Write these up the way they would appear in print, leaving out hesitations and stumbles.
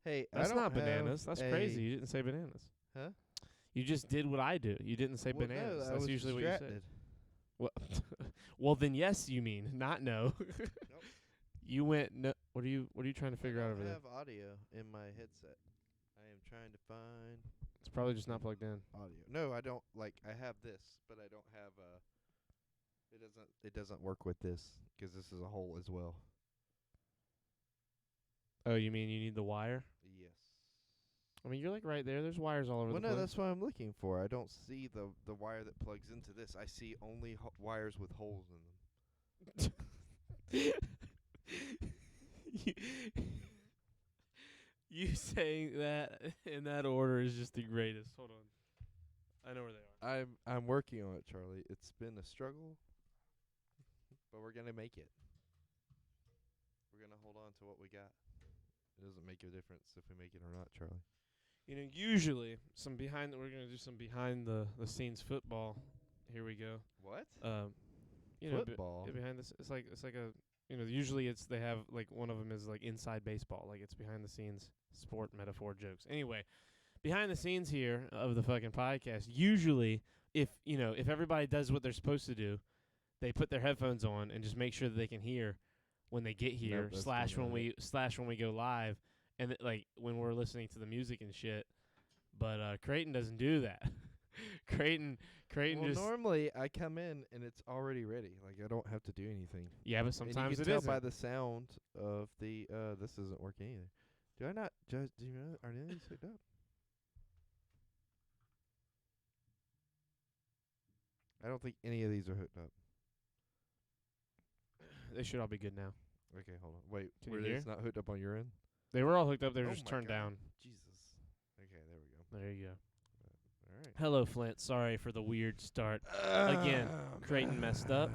Hey, That's not bananas. That's crazy. a- You didn't say bananas. Huh? You just did what I do. You didn't say Well, bananas. No, I That's was usually distracted. what you say. Well, then yes, you mean not no. Nope. You went no. What are you trying to figure I out don't over there? have audio in my headset. I am trying to find It's probably just not plugged in. audio. No, I don't. I have this, but I don't have It doesn't work with this because this is a hole as well. Oh, you mean you need the wire? Yes. I mean, you're like right there. There's wires all over Well, the no, place. that's what I'm looking for. I don't see the wire that plugs into this. I see only wires with holes in them. You saying that in that order is just the greatest. Hold on. I know where they are. I'm working on it, Charlie. It's been a struggle, but we're gonna make it. We're gonna hold on to what we got. It doesn't make a difference if we make it or not, Charlie. You know, usually we're gonna do some behind the scenes football. Here we go. What? You know, Football? behind this, it's like a, you know, usually they have like one of them is like inside baseball, like it's behind the scenes sport metaphor jokes. Anyway, behind the scenes here of the fucking podcast, usually if everybody does what they're supposed to do, they put their headphones on and just make sure that they can hear when they get here, Nope, that's when not we go live, and like when we're listening to the music and shit. But Creighton doesn't do that. Creighton Well, just normally I come in and it's already ready. Like I don't have to do anything. yeah, but And sometimes you it can tell isn't. by the sound of the this isn't working either. Do I not just do you know are any of these hooked up? I don't think any of these are hooked up. They should all be good now. Okay, hold on. Wait, Can were you these hear? not hooked up on your end? They were all hooked up. They were Oh just my turned God. down. Jesus. Okay, there we go. There you go. All right. Hello, Flint. Sorry for the weird start. Again, Creighton messed up.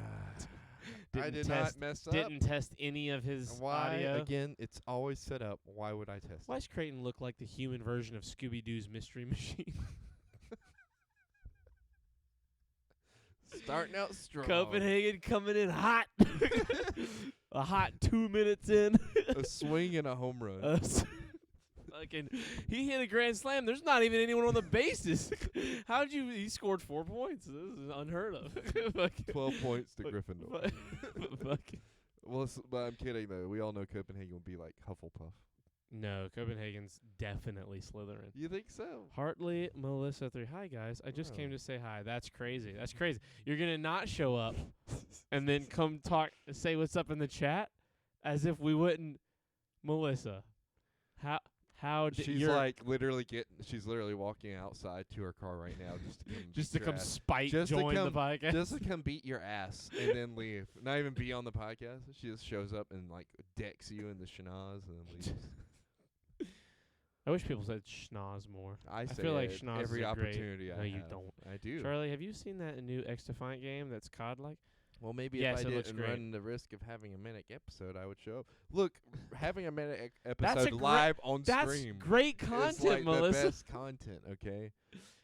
I did test, not mess up. Didn't test any of his Why? audio. Again, it's always set up. Why would I test Why it? does Creighton look like the human version of Scooby-Doo's Mystery Machine? Starting out strong. Copenhagen coming in hot. A hot 2 minutes in. A swing and a home run. Fucking, he hit a grand slam. There's not even anyone on the bases. He scored 4 points. This is unheard of. 12 points to Gryffindor. Fucking. Well, but I'm kidding, though. We all know Copenhagen would be like Hufflepuff. No, Copenhagen's definitely Slytherin. You think so? Hartley, Melissa 3. Hi, guys. I just came Oh. to say hi. That's crazy. That's crazy. You're going to not show up and then come say what's up in the chat as if we wouldn't. Melissa, how did She's she's literally walking outside to her car right now just to come spite join the podcast? just to come beat your ass and then leave. Not even be on the podcast. She just shows up and like decks you in the schnoz and then leaves. I wish people said schnoz more. I say feel like it schnoz every is a great- opportunity I No, you have. don't. I do. Charlie, have you seen that new X-Defiant game that's COD-like? Well, maybe Yes, if I it looks didn't great. run the risk of having a Manic episode, I would show up. Look, having a Manic That's episode a great- live on That's stream great is content, like Melissa. the best content, okay?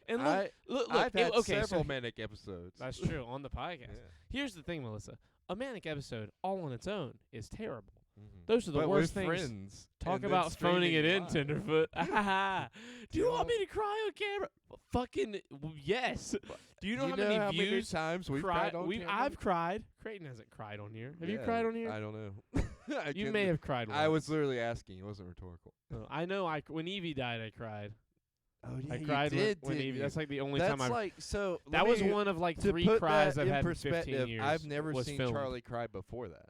And look, I've had okay, several so Manic episodes. that's true on the podcast. Yeah. Here's the thing, Melissa. A manic episode all on its own is terrible. Mhm. Those are the But worst with things. friends, Talk and then about phoning streaming it in, live. Tenderfoot. Do you want Don't- me to cry on camera? Fucking yes. Do you know how many views? times we've cried on camera? I've cried. Creighton hasn't cried on here. Have you Yeah, cried on here? I don't know. You may have cried once. I was literally asking. It wasn't rhetorical. I know. When Evie died, I cried. Oh yeah, I cried you did, when didn't Evie. you? That's like the only That's time I've. like so. That was one of like to 3 put cries that I've in had in perspective, 15 years. I've never was seen filmed. Charlie cry before that.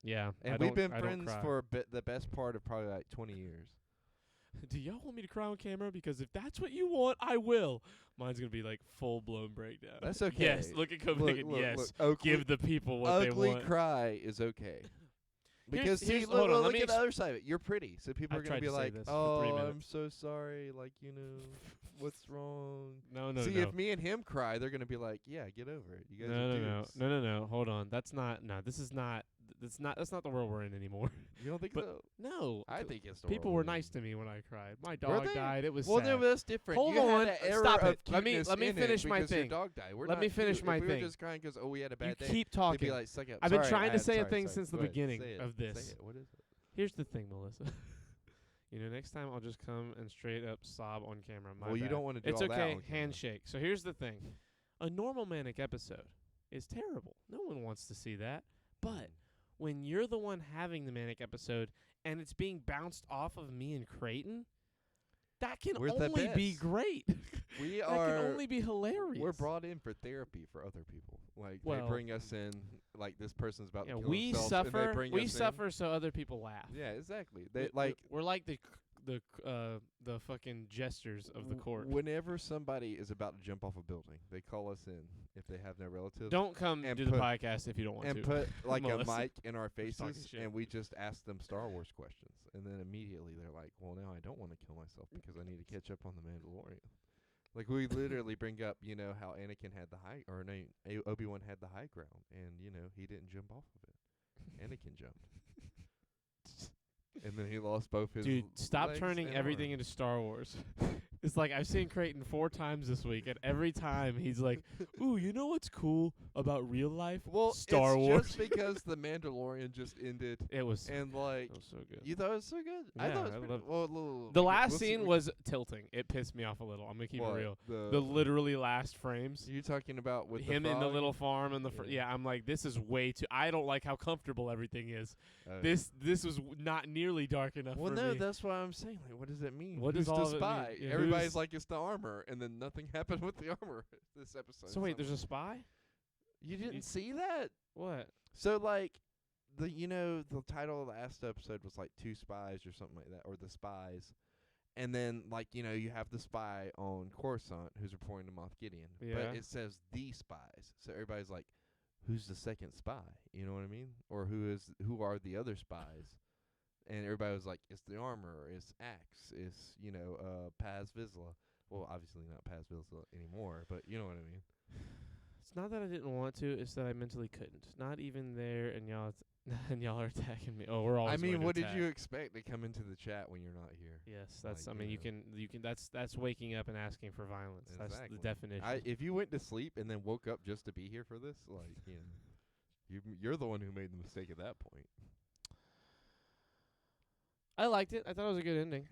Yeah, And we've been friends for the best part of probably like 20 years. Do y'all want me to cry on camera? Because if that's what you want, I will. Mine's gonna be like full blown breakdown. That's okay. Yes, look at Copenhagen. Look, Yes, look, give the people what they ugly want. cry is okay. Because here's- see, hold on, let look me at the other side of it. You're pretty, so people I are gonna tried be to say like, this for 3 "Oh, I'm minutes. so sorry." Like, what's wrong? No. See, if me and him cry, they're gonna be like, "Yeah, get over it. You guys are dudes." No. Hold on. That's not. No, this is not. That's not the world we're in anymore. You don't think But so? no, I think it's the people world were we're in. nice to me when I cried. My Were dog they? died. It was Well, sad. no, but that's different. Hold you on. Had that era Stop of it. Let me cuteness in finish it my because thing. Your dog died. We're Let not me finish cute. my if we thing. were just crying because we had a You bad day. keep They'd talking. be like, suck up. I've been Sorry, trying to say a sorry, thing sorry. since the Go ahead. beginning Say it. of this. Say it. What is it? Here's the thing, Melissa. Next time I'll just come and straight up sob on camera. My Well, you bad. don't want to do It's all that okay. on camera. Handshake. So here's the thing. A normal manic episode is terrible. No one wants to see that. But when you're the one having the manic episode and it's being bounced off of me and Creighton, that can We're the only be best. great. We that are. can only be hilarious. We're brought in for therapy for other people. Like Well, they bring us in. Like this person's about to kill we themselves, and they suffer. bring We us in. suffer so other people laugh. Yeah, exactly. They like we're like the fucking jesters of the court. Whenever somebody is about to jump off a building, they call us in if they have no relatives. Don't come and do the put- podcast if you don't want and to. put like a Melissa. mic in our Just talking faces, shit. and we just ask them Star Wars questions, and then immediately they're like, "Well, now I don't want to kill myself because I need to catch up on the Mandalorian." Like we literally bring up, how Anakin had the high, or no, Obi-Wan had the high ground, and he didn't jump off of it. Anakin jumped, and then he lost both his. Dude, stop legs turning and everything arms. into Star Wars. It's like I've seen Creighton 4 times this week, and every time he's like, "Ooh, you know what's cool about real life? Well, Star it's Wars." just because the Mandalorian just ended, It was. and like It was so good. you thought it was so good. I Yeah, thought it I was pretty, loved it. well, a little. The we- last we'll see- scene we- was tilting. It pissed me off a little. I'm gonna keep what, it real. The The literally last frames. you talking about with Him the in the frog? little farm and the Yeah. yeah, I'm like, this is way too. I don't like how comfortable everything is. Oh, This was not nearly dark enough Well, for no, me. that's what I'm saying. Like, what does it mean? What Who's does all the of it mean? spy? Yeah, Everybody's who's- like, it's the armor, and then nothing happened with the armor this episode. So wait, there's a spy? you didn't you- see that? What? So like, the title of the last episode was like Two Spies or something like that, or The Spies. And then, like, you have the spy on Coruscant who's reporting to Moff Gideon. Yeah. But it says the spies. So everybody's like, who's the second spy? You know what I mean? Or who are the other spies? And everybody was like, it's the armor, it's Axe, it's, Paz Vizsla. Well, obviously not Paz Vizsla anymore, but you know what I mean. It's not that I didn't want to, it's that I mentally couldn't. Not even there, and y'all are attacking me. Oh, we're all. I mean, what did you expect to come into the chat when you're not here? Yes, that's. Like, I mean, you can. That's waking up and asking for violence. That's Exactly. the definition. If you went to sleep and then woke up just to be here for this, like, you're the one who made the mistake at that point. I liked it. I thought it was a good ending.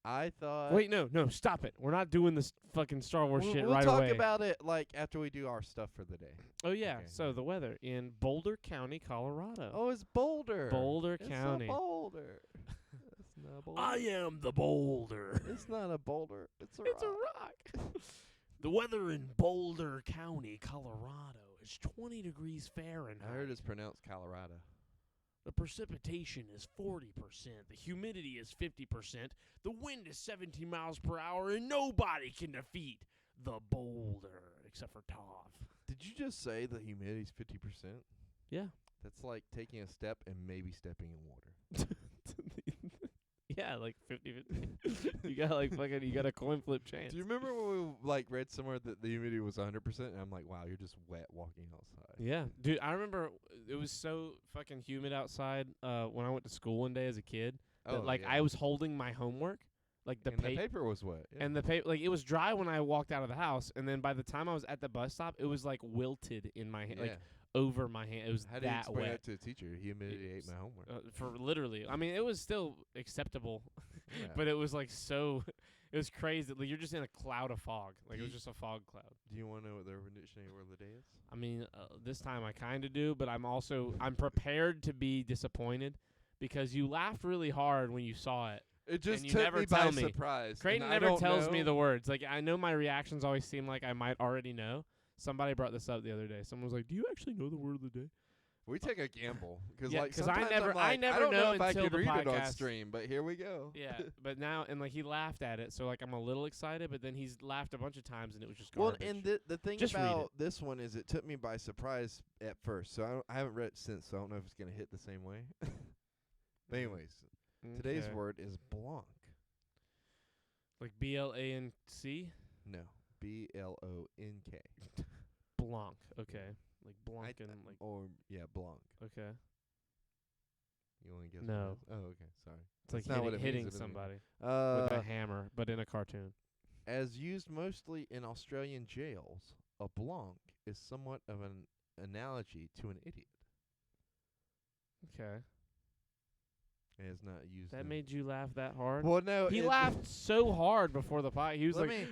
I thought. Wait, no, stop it. We're not doing this fucking Star Wars shit we'll right talk away. about it like after we do our stuff for the day. Oh yeah. Okay, So yeah. the weather in Boulder County, Colorado. Oh, it's Boulder. Boulder It's County. a Boulder. It's not a Boulder. I am the boulder. It's not a boulder. It's a It's a rock. rock. The weather in Boulder County, Colorado is 20 degrees Fahrenheit. I heard it's pronounced Colorado. The precipitation is 40%. The humidity is 50%. The wind is 17 miles per hour, and nobody can defeat the boulder except for Tov. Did you just say the humidity's 50%? Yeah. That's like taking a step and maybe stepping in water. Yeah, like 50-50. You got a coin flip chance. Do you remember when we read somewhere that the humidity was 100%? And I'm like, wow, you're just wet walking outside. Yeah, dude, I remember it was so fucking humid outside when I went to school one day as a kid. That, yeah. I was holding my homework, like the and the paper was wet. Yeah. and the paper, like it was dry when I walked out of the house, and then by the time I was at the bus stop, it was like wilted in my hand, like over my hand. It was How do you that explain wet. that to the teacher? Humidity ate It's, my homework. For literally, I mean, it was still acceptable, Yeah. but it was like so. It was crazy. Like you're just in a cloud of fog. Like it was Ye- just a fog cloud. Do you want to know what the Urban Dictionary word of the day is? I mean, this time I kind of do, but I'm prepared to be disappointed because you laughed really hard when you saw it. It just you took never me by tell me. surprise. Creighton and I never don't tells me know- the words. Like I know my reactions always seem like I might already know. Somebody brought this up the other day. Someone was like, "Do you actually know the word of the day?" We take a gamble because Yeah, like 'cause I sometimes never- I'm like, I never don't know if I until could the read it on podcast. stream, but here we go. Yeah, but now and like he laughed at it, so like I'm a little excited. But then he's laughed a bunch of times, and it was just Well, garbage. and the thing Just read about this one is it took me by surprise at first, so I haven't read it since, so I don't know if it's gonna hit the same way. But anyways, today's Okay. word is blanc. like BLANC, No, BLONK. Blanc. Okay, like Blanc and like or yeah, blanc. okay. You want to guess? No. What it is? Oh, okay. Sorry. It's like That's not what it means, hitting it doesn't mean- somebody with a hammer, but in a cartoon. As used mostly in Australian jails, a blanc is somewhat of an analogy to an idiot. Okay. It is not used. That made you laugh that hard? Well, no. He laughed so hard before the pie. He was Let like, me-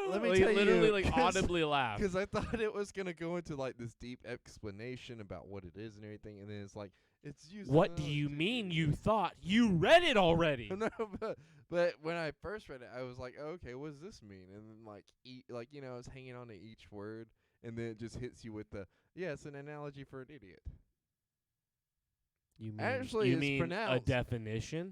let me like, tell literally you, like 'cause- audibly laughed. Because I thought it was gonna go into like this deep explanation about what it is and everything, and then it's like it's used. What do you mean you thought? You read it already. No, but when I first read it, I was like, oh, okay, what does this mean? And then like I was hanging on to each word, and then it just hits you with the it's an analogy for an idiot. You mean, Actually, you it's mean a pronounced.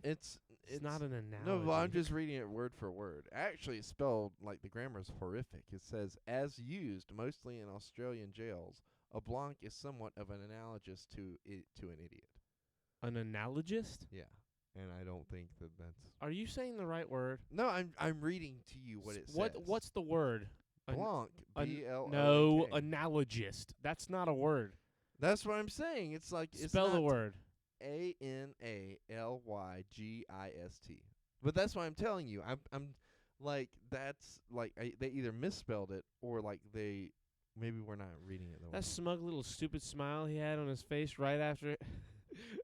It's It's not an analogy. No, well, I'm just reading it word for word. Actually, it's spelled like the grammar is horrific. It says, as used mostly in Australian jails, a blanc is somewhat of an analogous to an idiot. An analogist? Yeah, and I don't think that's. Are you saying the right word? No, I'm reading to you what it says. What's the word? Blanc? B-L-O-N-K. No, analogist. That's not a word. That's what I'm saying. It's like it's Spell the not word. ANALYGIST. But that's what I'm telling you. I'm like that's like they either misspelled it or like they maybe we're not reading it the That way. smug little stupid smile he had on his face right after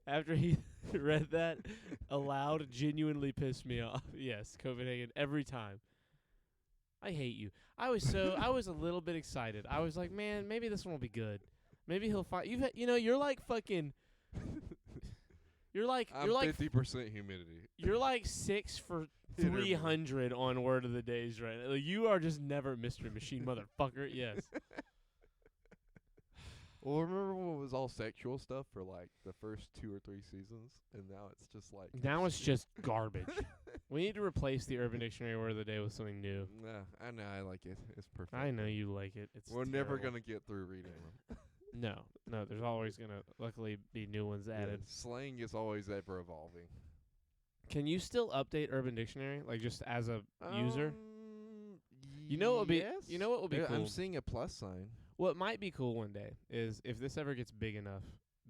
after he read that aloud genuinely pissed me off. Yes, Copenhagen every time. I hate you. I was a little bit excited. I was like, man, maybe this one will be good. Maybe he'll find you're like fucking You're like 50% humidity. You're like 6 for 300 on word of the days right now. Like, you are just never Mystery Machine motherfucker. Yes. Well, remember when it was all sexual stuff for like the first 2 or 3 seasons, and now it's just like Now it's just garbage. We need to replace the Urban Dictionary word of the day with something new. Nah, I know I like it. It's perfect. I know you like it. It's We're never terrible. gonna get through reading them. No. There's always gonna luckily be new ones added. Slang is always ever evolving. Can you still update Urban Dictionary like just as a user? You know what would be yes. you know what would be Yeah, cool? I'm seeing a plus sign. What might be cool one day is if this ever gets big enough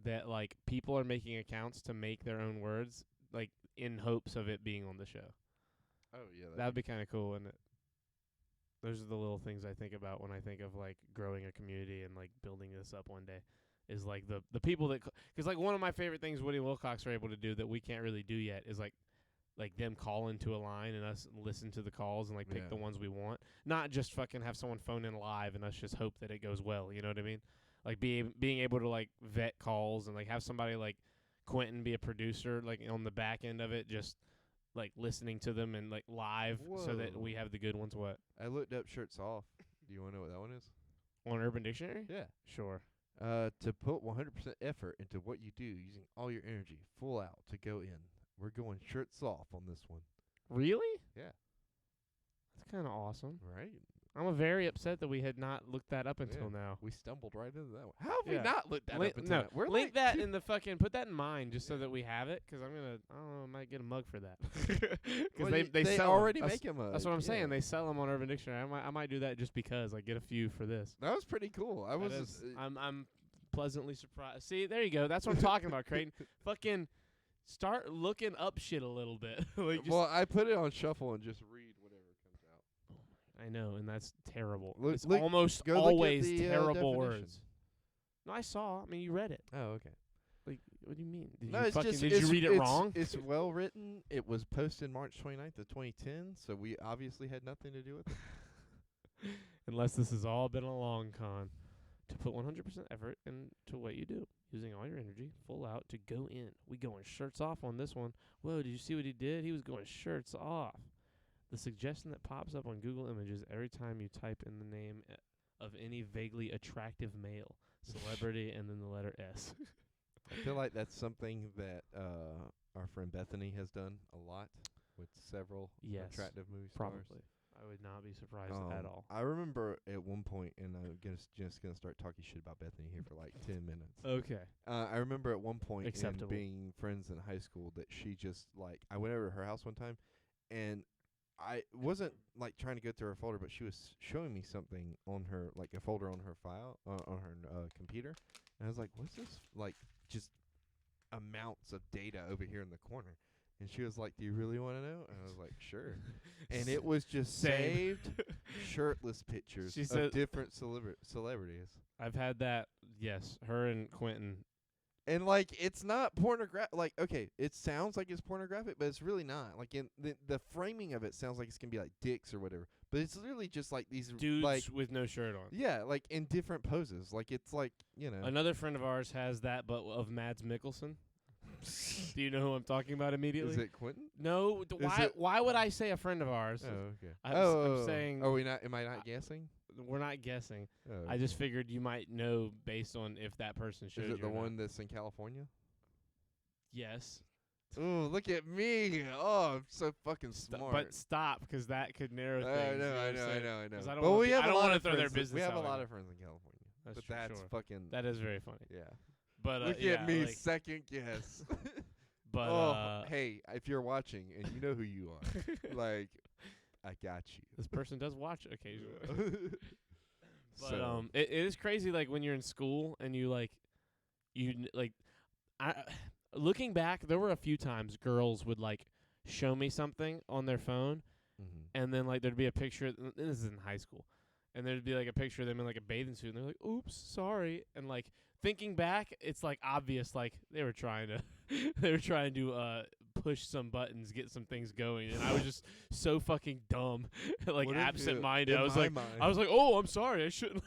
that like people are making accounts to make their own words like in hopes of it being on the show. Oh yeah, That would be kind of cool, wouldn't it? Those are the little things I think about when I think of like growing a community and like building this up one day. Is like the people that because like one of my favorite things Woody and Wilcox are able to do that we can't really do yet is like them call into a line and us listen to the calls and like pick the ones we want. Not just fucking have someone phone in live and us just hope that it goes well. You know what I mean? Like being able to like vet calls and like have somebody like Quentin be a producer like on the back end of it, just like listening to them and like live so that we have the good ones. What? I looked up shirts off. Do you want to know what that one is? On Urban Dictionary? Yeah. Sure. To put 100% effort into what you do using all your energy, full out to go in. We're going shirts off on this one. Really? Yeah. That's kind of awesome. Right? I'm very upset that we had not looked that up until now. We stumbled right into that one. How have we Yeah. not looked that up until No, now? We're link like that two- in the fucking, put that in mind just so that we have it, because I don't know, I might get a mug for that. Because Well, they sell 'em. already That's- make 'em a. That's what I'm yeah. saying. They sell them on Urban Dictionary. I might do that just because, like, get a few for this. That was pretty cool. I was. Just, I'm pleasantly surprised. See, there you go. That's what I'm talking about, Creighton. Fucking start looking up shit a little bit. Like, just well, I put it on shuffle and just read whatever comes out. I know, and that's terrible. Look- it's look- almost go look at always the, terrible definition. words. No, I saw. I mean, you read it. Oh, okay. Like, what do you mean? Did No, you it's fucking, just did it's, you read it it's, wrong? It's well written. It was posted March 29th of 2010, so we obviously had nothing to do with it. Unless this has all been a long con. To put 100% effort into what you do, using all your energy, full out, to go in. We going shirts off on this one. Whoa, did you see what he did? He was going shirts off. The suggestion that pops up on Google Images every time you type in the name of any vaguely attractive male, celebrity, and then the letter S. I feel like that's something that our friend Bethany has done a lot with several Yes, attractive movie stars. Probably. I would not be surprised at all. I remember at one point, and I'm just gonna start talking shit about Bethany here for like 10 minutes. Okay. I remember at one point in Acceptable. being friends in high school that she just like I went over to her house one time, and I wasn't like trying to go through her folder, but she was showing me something on her like a folder on her file on her computer, and I was like, "What's this?" Like just amounts of data over here in the corner. And she was like, "Do you really want to know?" And I was like, "Sure." And it was just Same. saved shirtless pictures She of said- different celebrities. I've had that. Yes, her and Quentin. And like, it's not pornographic. Like, okay, it sounds like it's pornographic, but it's really not. Like, in the framing of it sounds like it's gonna be like dicks or whatever, but it's literally just like these Dudes like, with no shirt on. yeah, like in different poses. Like, it's like, you know. Another friend of ours has that, but of Mads Mikkelsen. Do you know who I'm talking about immediately? Is it Quentin? No. Why would I say a friend of ours? Oh, okay. I'm saying. Are we not? Am I not guessing? We're not guessing. Oh, I just figured you might know based on if that person showed is you. it the or not. one that's in California? Yes. Oh, look at me! Oh, I'm so fucking smart. But stop, because that could narrow things. I you know what I'm saying? know. 'Cause I don't But wanna we be- have I a don't lot wanna of throw their friends. business We have a out lot like of friends in California. That's But true, that's sure. fucking. That is very funny. Yeah. But Look yeah, at me, like, second guess. but oh, hey, if you're watching and you know who you are, like, I got you. this person does watch occasionally. But So, it is crazy, like when you're in school and you looking back, there were a few times girls would like show me something on their phone, mhm. and then like there'd be a picture. This is in high school, and thered be like a picture of them in like a bathing suit, and they're like, "Oops, sorry." And like thinking back, it's like obvious, like they were trying to push some buttons, get some things going, and I was just so fucking dumb, like What if absent-minded. in I was my like, mind, "Oh, I'm sorry, I shouldn't."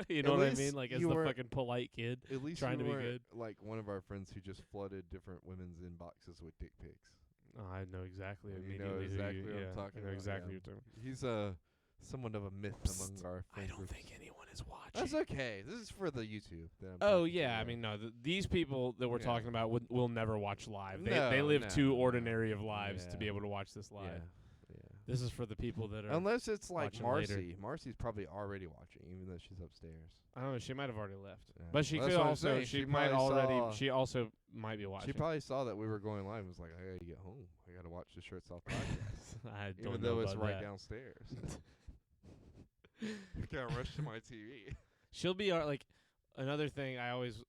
You know At what I least mean? Like as you the weren't- fucking polite kid. at least trying you to be weren't good. like one of our friends who just flooded different women's inboxes with dick pics. Oh, I know exactly. You know immediately exactly who you, what I'm yeah, talking I know about, exactly yeah. what you're talking He's somewhat of a myth among our I friend don't groups. think anyone is watching. That's okay. This is for the YouTube. That I'm Oh talking to, yeah, I mean no. These people that we're Yeah. talking about will never watch live. They No, live no, too no. ordinary of lives to Yeah. be able to watch this live. Yeah. This is for the people that are. Unless it's like watching Marcy. later. Marcy's probably already watching, even though she's upstairs. I don't know. She might have already left, Yeah. but she Well, could that's what I'm also. saying. She She might probably already. saw- She also might be watching. She probably saw that we were going live and was like, I gotta get home. I gotta watch the Shirts Off podcast. I don't Even know though it's about right that. downstairs. I gotta rush to my TV. She'll be like another thing. I always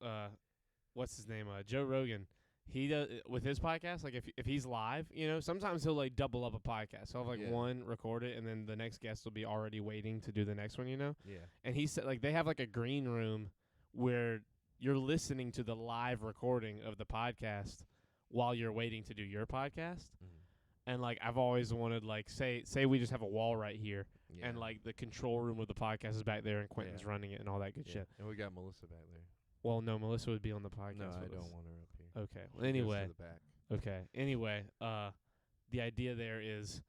what's his name? Joe Rogan. He does with his podcast. Like if he's live, you know, sometimes he'll like double up a podcast. So He'll have like Yeah. one, record it, and then the next guest will be already waiting to do the next one. You know. Yeah. And he said like they have like a green room where you're listening to the live recording of the podcast while you're waiting to do your podcast. And like I've always wanted like say we just have a wall right here Yeah. and like the control room of the podcast is back there and Quentin's Yeah. running it and all that good Yeah. shit. And we got Melissa back there. Well, no, Melissa would be on the podcast. No, I with don't us. want her up here. Okay. She Well, goes anyway. to the back. Okay. Anyway, the idea there is,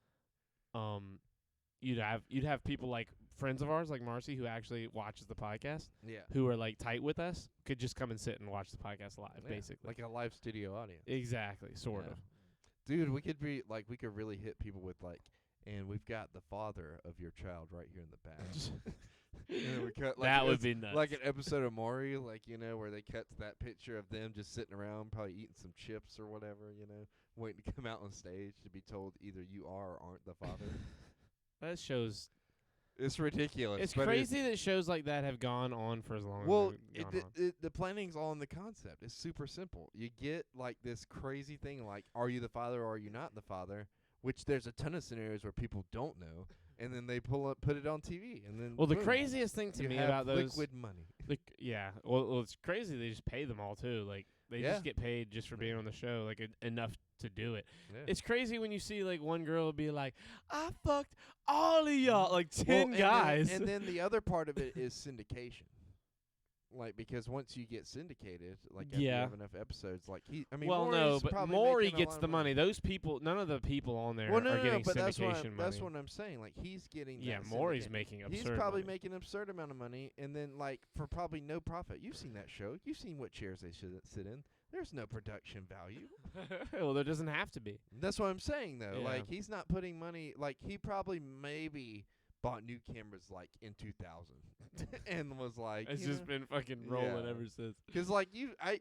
you'd have people like friends of ours, like Marcy, who actually watches the podcast, Yeah. who are like tight with us, could just come and sit and watch the podcast live, Yeah, basically. like a live studio audience. Exactly, sort Yeah. of. Dude, we could be like, we could really hit people with like, and we've got the father of your child right here in the back. And then we cut, like, That would it's be nuts. like an episode of Maury, like, you know, where they cut to that picture of them just sitting around, probably eating some chips or whatever, you know, waiting to come out on stage to be told either you are or aren't the father. That shows. It's ridiculous. It's but crazy that shows like that have gone on for as long Well, as they've gone on. the planning's all in the concept. It's super simple. You get like this crazy thing, like, are you the father or are you not the father? Which there's a ton of scenarios where people don't know, and then they put it on TV, and then Well, the boom, craziest thing to you me have about those, liquid money. yeah, well, it's crazy. They just pay them all too. Like they Yeah. just get paid just for being on the show, like enough to do it. Yeah. It's crazy when you see like one girl be like, "I fucked all of y'all," like Well, 10 guys. and then the other part of it is syndication. Like, because once you get syndicated, like after you Yeah. have enough episodes, like well, no, Maury's but probably Maury making a gets lot the of money. Those people, none of the people on there Well, no, are no, getting but that's syndication money. That's what I'm saying. Like, he's getting yeah, that Maury's syndicate. making absurd. He's probably money. making an absurd amount of money, and then like for probably no profit. You've seen that show. You've seen what chairs they should sit in. There's no production value. Well, there doesn't have to be. That's what I'm saying though. Yeah. Like, he's not putting money. Like, he probably maybe bought new cameras like in 2000 and was like, It's you just know, been fucking rolling yeah. ever since. because like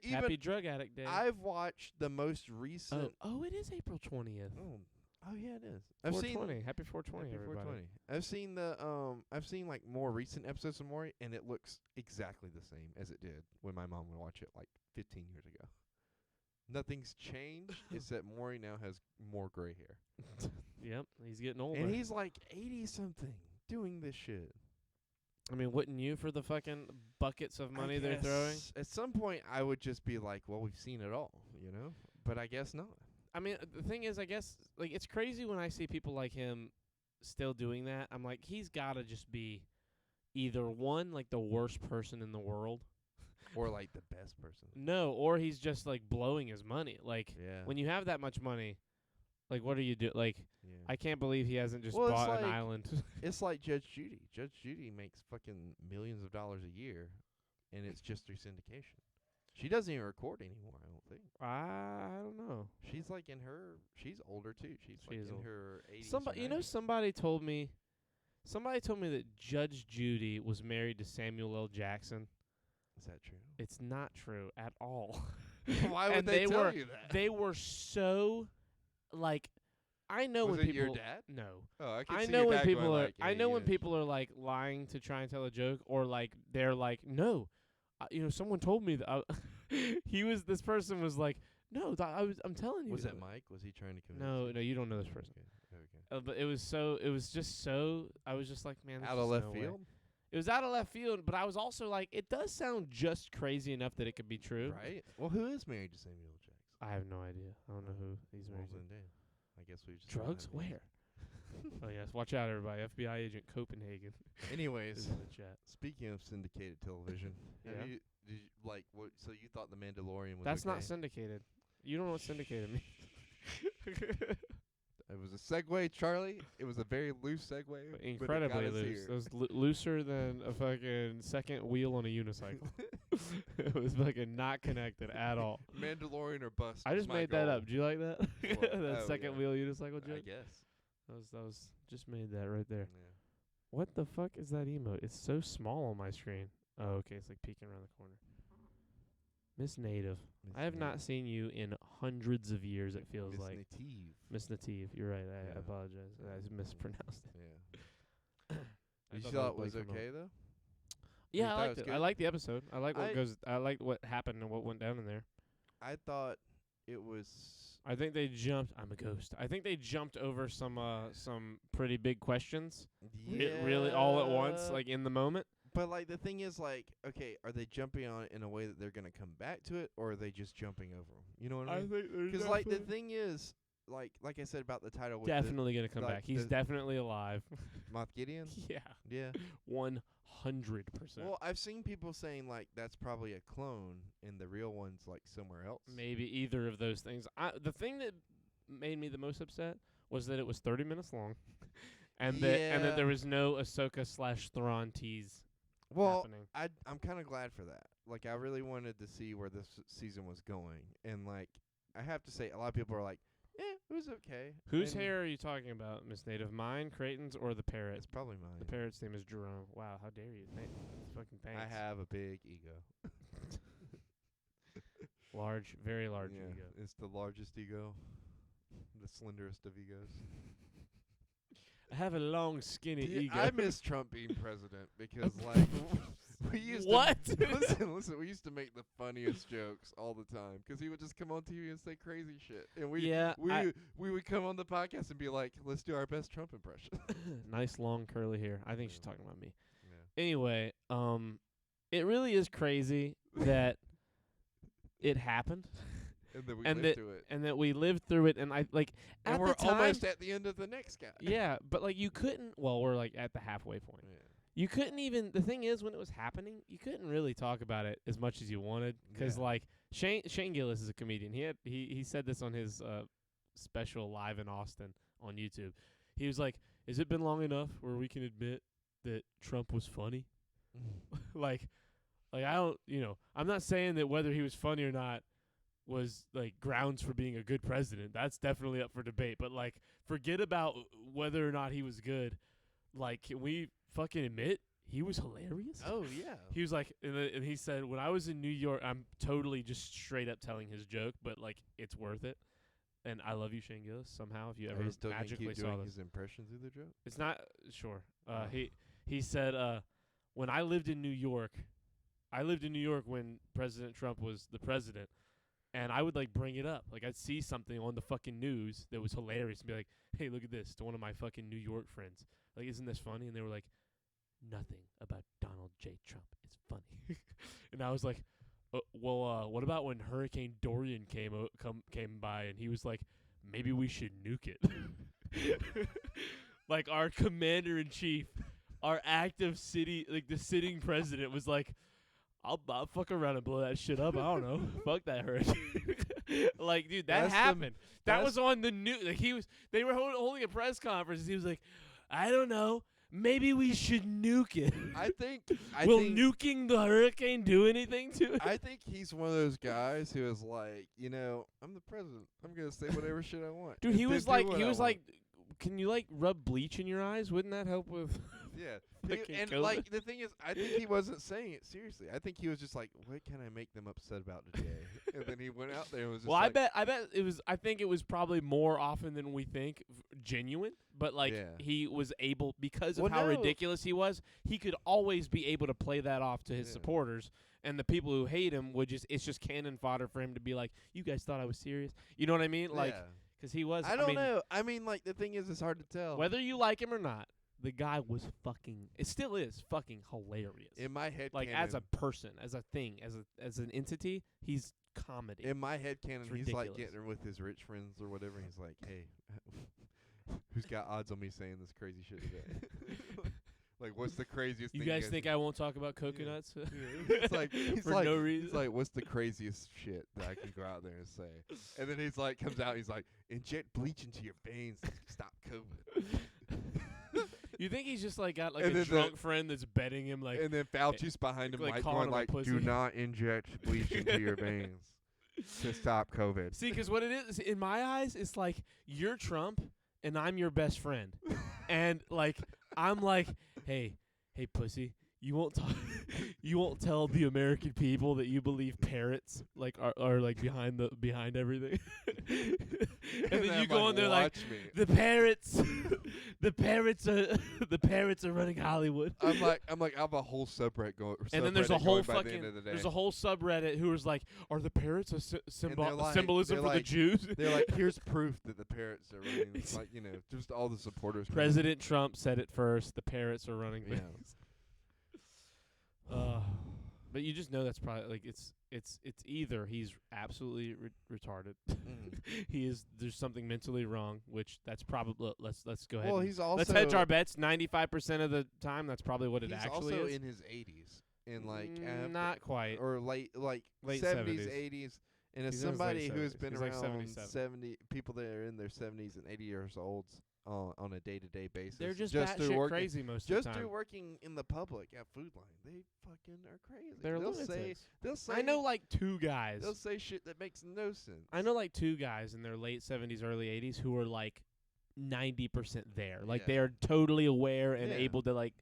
Happy Drug Addict Day. I've watched the most recent. oh, it is April 20th. Oh yeah, it is. I've 420. seen Happy 420, Happy everybody. 420. I've seen like more recent episodes of Maury, and it looks exactly the same as it did when my mom would watch it like 15 years ago. Nothing's changed except Maury now has more gray hair. Yep, he's getting older. And he's like 80-something doing this shit. I mean, wouldn't you for the fucking buckets of money they're throwing? At some point, I would just be like, well, we've seen it all, you know? But I guess not. I mean, the thing is, I guess, like, it's crazy when I see people like him still doing that. I'm like, he's got to just be either one, like, the worst person in the world. Or, like, the best person. No, or he's just, like, blowing his money. Like, Yeah. when you have that much money, like, what do you do? Like, Yeah. I can't believe he hasn't just Well, it's bought an like- island. It's like Judge Judy. Judge Judy makes fucking millions of dollars a year, and it's just through syndication. She doesn't even record anymore, I don't think. I don't know. She's like in her, she's older too. She's She like is in old. her 80s. Somebody, or you know, 90s. somebody told me that Judge Judy was married to Samuel L. Jackson. Is that true? It's not true at all. Why would And they tell were, you that? They were so, like, I know Was when it people. your dad? No. Oh, I can I see know your when dad people going are. like, I know when yeah, people are like lying to try and tell a joke, or like they're like, no, you know, someone told me that. This person was like, no, I'm telling you. Was that Mike? Was he trying to convince No, you? no, you don't know this person. Okay. But it was just so. I was just like, man, there's Out of just left no way. field? It was out of left field, but I was also like, it does sound just crazy enough that it could be true. Right? Well, who is married to Samuel L. Jackson? I have no idea. I don't know who he's Well, married to. then damn. I guess we just Drugs? Where? Oh yes, watch out, everybody! FBI agent Copenhagen Anyways, is in the chat. speaking of syndicated television, Yeah. did you like what? So you thought The Mandalorian was That's okay? not syndicated. You don't know what syndicated means. It was a segue, Charlie. It was a very loose segue. but it Incredibly got us loose. here. It was looser than a fucking second wheel on a unicycle. It was fucking not connected at all. Mandalorian or bust. I was just my made that goal. up. Do you like that? What? That Oh, second yeah. wheel unicycle I joke? guess. That was just made that right there. Yeah. What the fuck is that emote? It's so small on my screen. Oh, okay. It's like peeking around the corner. Miss Native. I have not seen you in hundreds of years, it feels Miss like. Native. Miss Native. You're right. I Yeah. apologize. I mispronounced it. Yeah. I You thought thought it that was like okay though? Yeah, I thought it liked was it. I good? liked the episode. I like what I- goes. I liked what happened and what went down in there. I thought it was. I think they jumped. I'm a ghost. I think they jumped over some pretty big questions. Really, all at once, Yeah. like in the moment. But like the thing is, like, okay, are they jumping on it in a way that they're gonna come back to it, or are they just jumping over 'em? You know what I mean? think there's Because like the thing is, like I said about the title with definitely gonna come like back. He's the- definitely alive. Moff Gideon. Yeah, Yeah. 100%. Well, I've seen people saying like that's probably a clone, and the real one's like somewhere else. Maybe either of those things. The thing that made me the most upset was that it was 30 minutes long, and that Yeah. there was no Ahsoka/Thrawn tease Well, happening. I'm kind of glad for that. Like, I really wanted to see where this season was going, and like, I have to say, a lot of people are like, it was okay. Whose And hair are you talking about, Miss Native? Mine, Creighton's, or the parrot? It's probably mine. The parrot's name is Jerome. Wow, how dare you? Fucking thanks. I have a big ego. Large, very large Yeah, ego. it's the largest ego, the slenderest of egos. I have a long, skinny ego. I miss Trump being president because, like, we used What? to listen. We used to make the funniest jokes all the time because he would just come on TV and say crazy shit, and we would come on the podcast and be like, "Let's do our best Trump impression." Nice, long, curly hair. I think she's Yeah. talking about me. Yeah. Anyway, it really is crazy that it happened And then we And lived through it, and that we lived through it. And I like and at we're the time, almost at the end of the next guy. yeah, but like you couldn't. Well, we're like at the halfway point. Yeah. You couldn't even. The thing is, when it was happening, you couldn't really talk about it as much as you wanted because, Yeah. like, Shane Gillis is a comedian. He said this on his special live in Austin on YouTube. He was like, "Has it been long enough where we can admit that Trump was funny?" like I don't. I'm not saying that whether he was funny or not was like grounds for being a good president. That's definitely up for debate. But like, forget about whether or not he was good. Like, can we fucking admit he was hilarious? Oh yeah. He was like, and he said, when I was in New York, I'm totally just straight up telling his joke, but like, it's worth it. And I love you, Shane Gillis. Somehow, if you Are ever you still gonna magically keep saw doing this, his impressions of the joke? it's not sure. Oh. He said, when I lived in New York when President Trump was the president, And I would like bring it up. Like I'd see something on the fucking news that was hilarious and be like, "Hey, look at this," to one of my fucking New York friends. Like, isn't this funny? And they were like, "Nothing about Donald J. Trump is funny." And I was like, what about when Hurricane Dorian came by and he was like, maybe we should nuke it. Like our commander in chief, our active the sitting president was like, I'll fuck around and blow that shit up. I don't know. Fuck that hurricane. Like, dude, that happened. That was on the news. Like they were holding a press conference. And he was like, I don't know. Maybe we should nuke it. Will nuking the hurricane do anything to it? I think he's one of those guys who is like, I'm the president. I'm gonna say whatever shit I want. Dude, he was like, can you like rub bleach in your eyes? Wouldn't that help with? Yeah. And COVID? like the thing is, I think he wasn't saying it seriously. I think he was just like, what can I make them upset about today? And then he went out there and was just I bet it was. I think it was probably more often than we think genuine. But like he was able, because of how ridiculous he was, he could always be able to play that off to his supporters, and the people who hate him it's just cannon fodder for him to be like, you guys thought I was serious. You know what I mean? Like, because he was. I don't know. I mean, like the thing is, it's hard to tell whether you like him or not. The guy was fucking. It still is fucking hilarious. In my head, like as a person, as a thing, as an entity, he's comedy. In my head canon, he's like getting with his rich friends or whatever. He's like, hey, who's got odds on me saying this crazy shit today? Like, what's the craziest you thing guys think I won't talk about coconuts? Yeah. It's like for no reason. It's like, what's the craziest shit that I can go out there and say? And then he's like, comes out, he's like, inject bleach into your veins to stop COVID. You think he's just like got like a drunk friend that's betting him like? And then Fauci's behind him like going like, do not inject bleach into your veins to stop COVID. See, because what it is in my eyes, it's like you're Trump and I'm your best friend, and like I'm like, hey, pussy, you won't tell the American people that you believe parrots like are like behind everything. And then you go in there like the parrots the parrots are running Hollywood. I'm like I have a whole subreddit going. And then there's a whole there's a whole subreddit who was like, are the parrots a symbolism for the Jews? They're like, here's proof that the parrots are running. It's like, just all the supporters. President Trump said it first. The parrots are running things. But you just know that's probably like it's either he's absolutely retarded, there's something mentally wrong, which that's probably let's go ahead. Well, he's also let's hedge our bets. 95% of the time, that's probably what it actually is. He's also in his 80s, in like not quite or late 70s, 80s, and as somebody who has been around 70 people that are in their 70s and 80 years old. On a day-to-day basis. They're just batshit crazy most of the time. Just through working in the public at Food Line. They fucking are crazy. They'll say I know like two guys. They'll say shit that makes no sense. I know like two guys in their late 70s, early 80s who are like 90% there. Like they are totally aware and able to like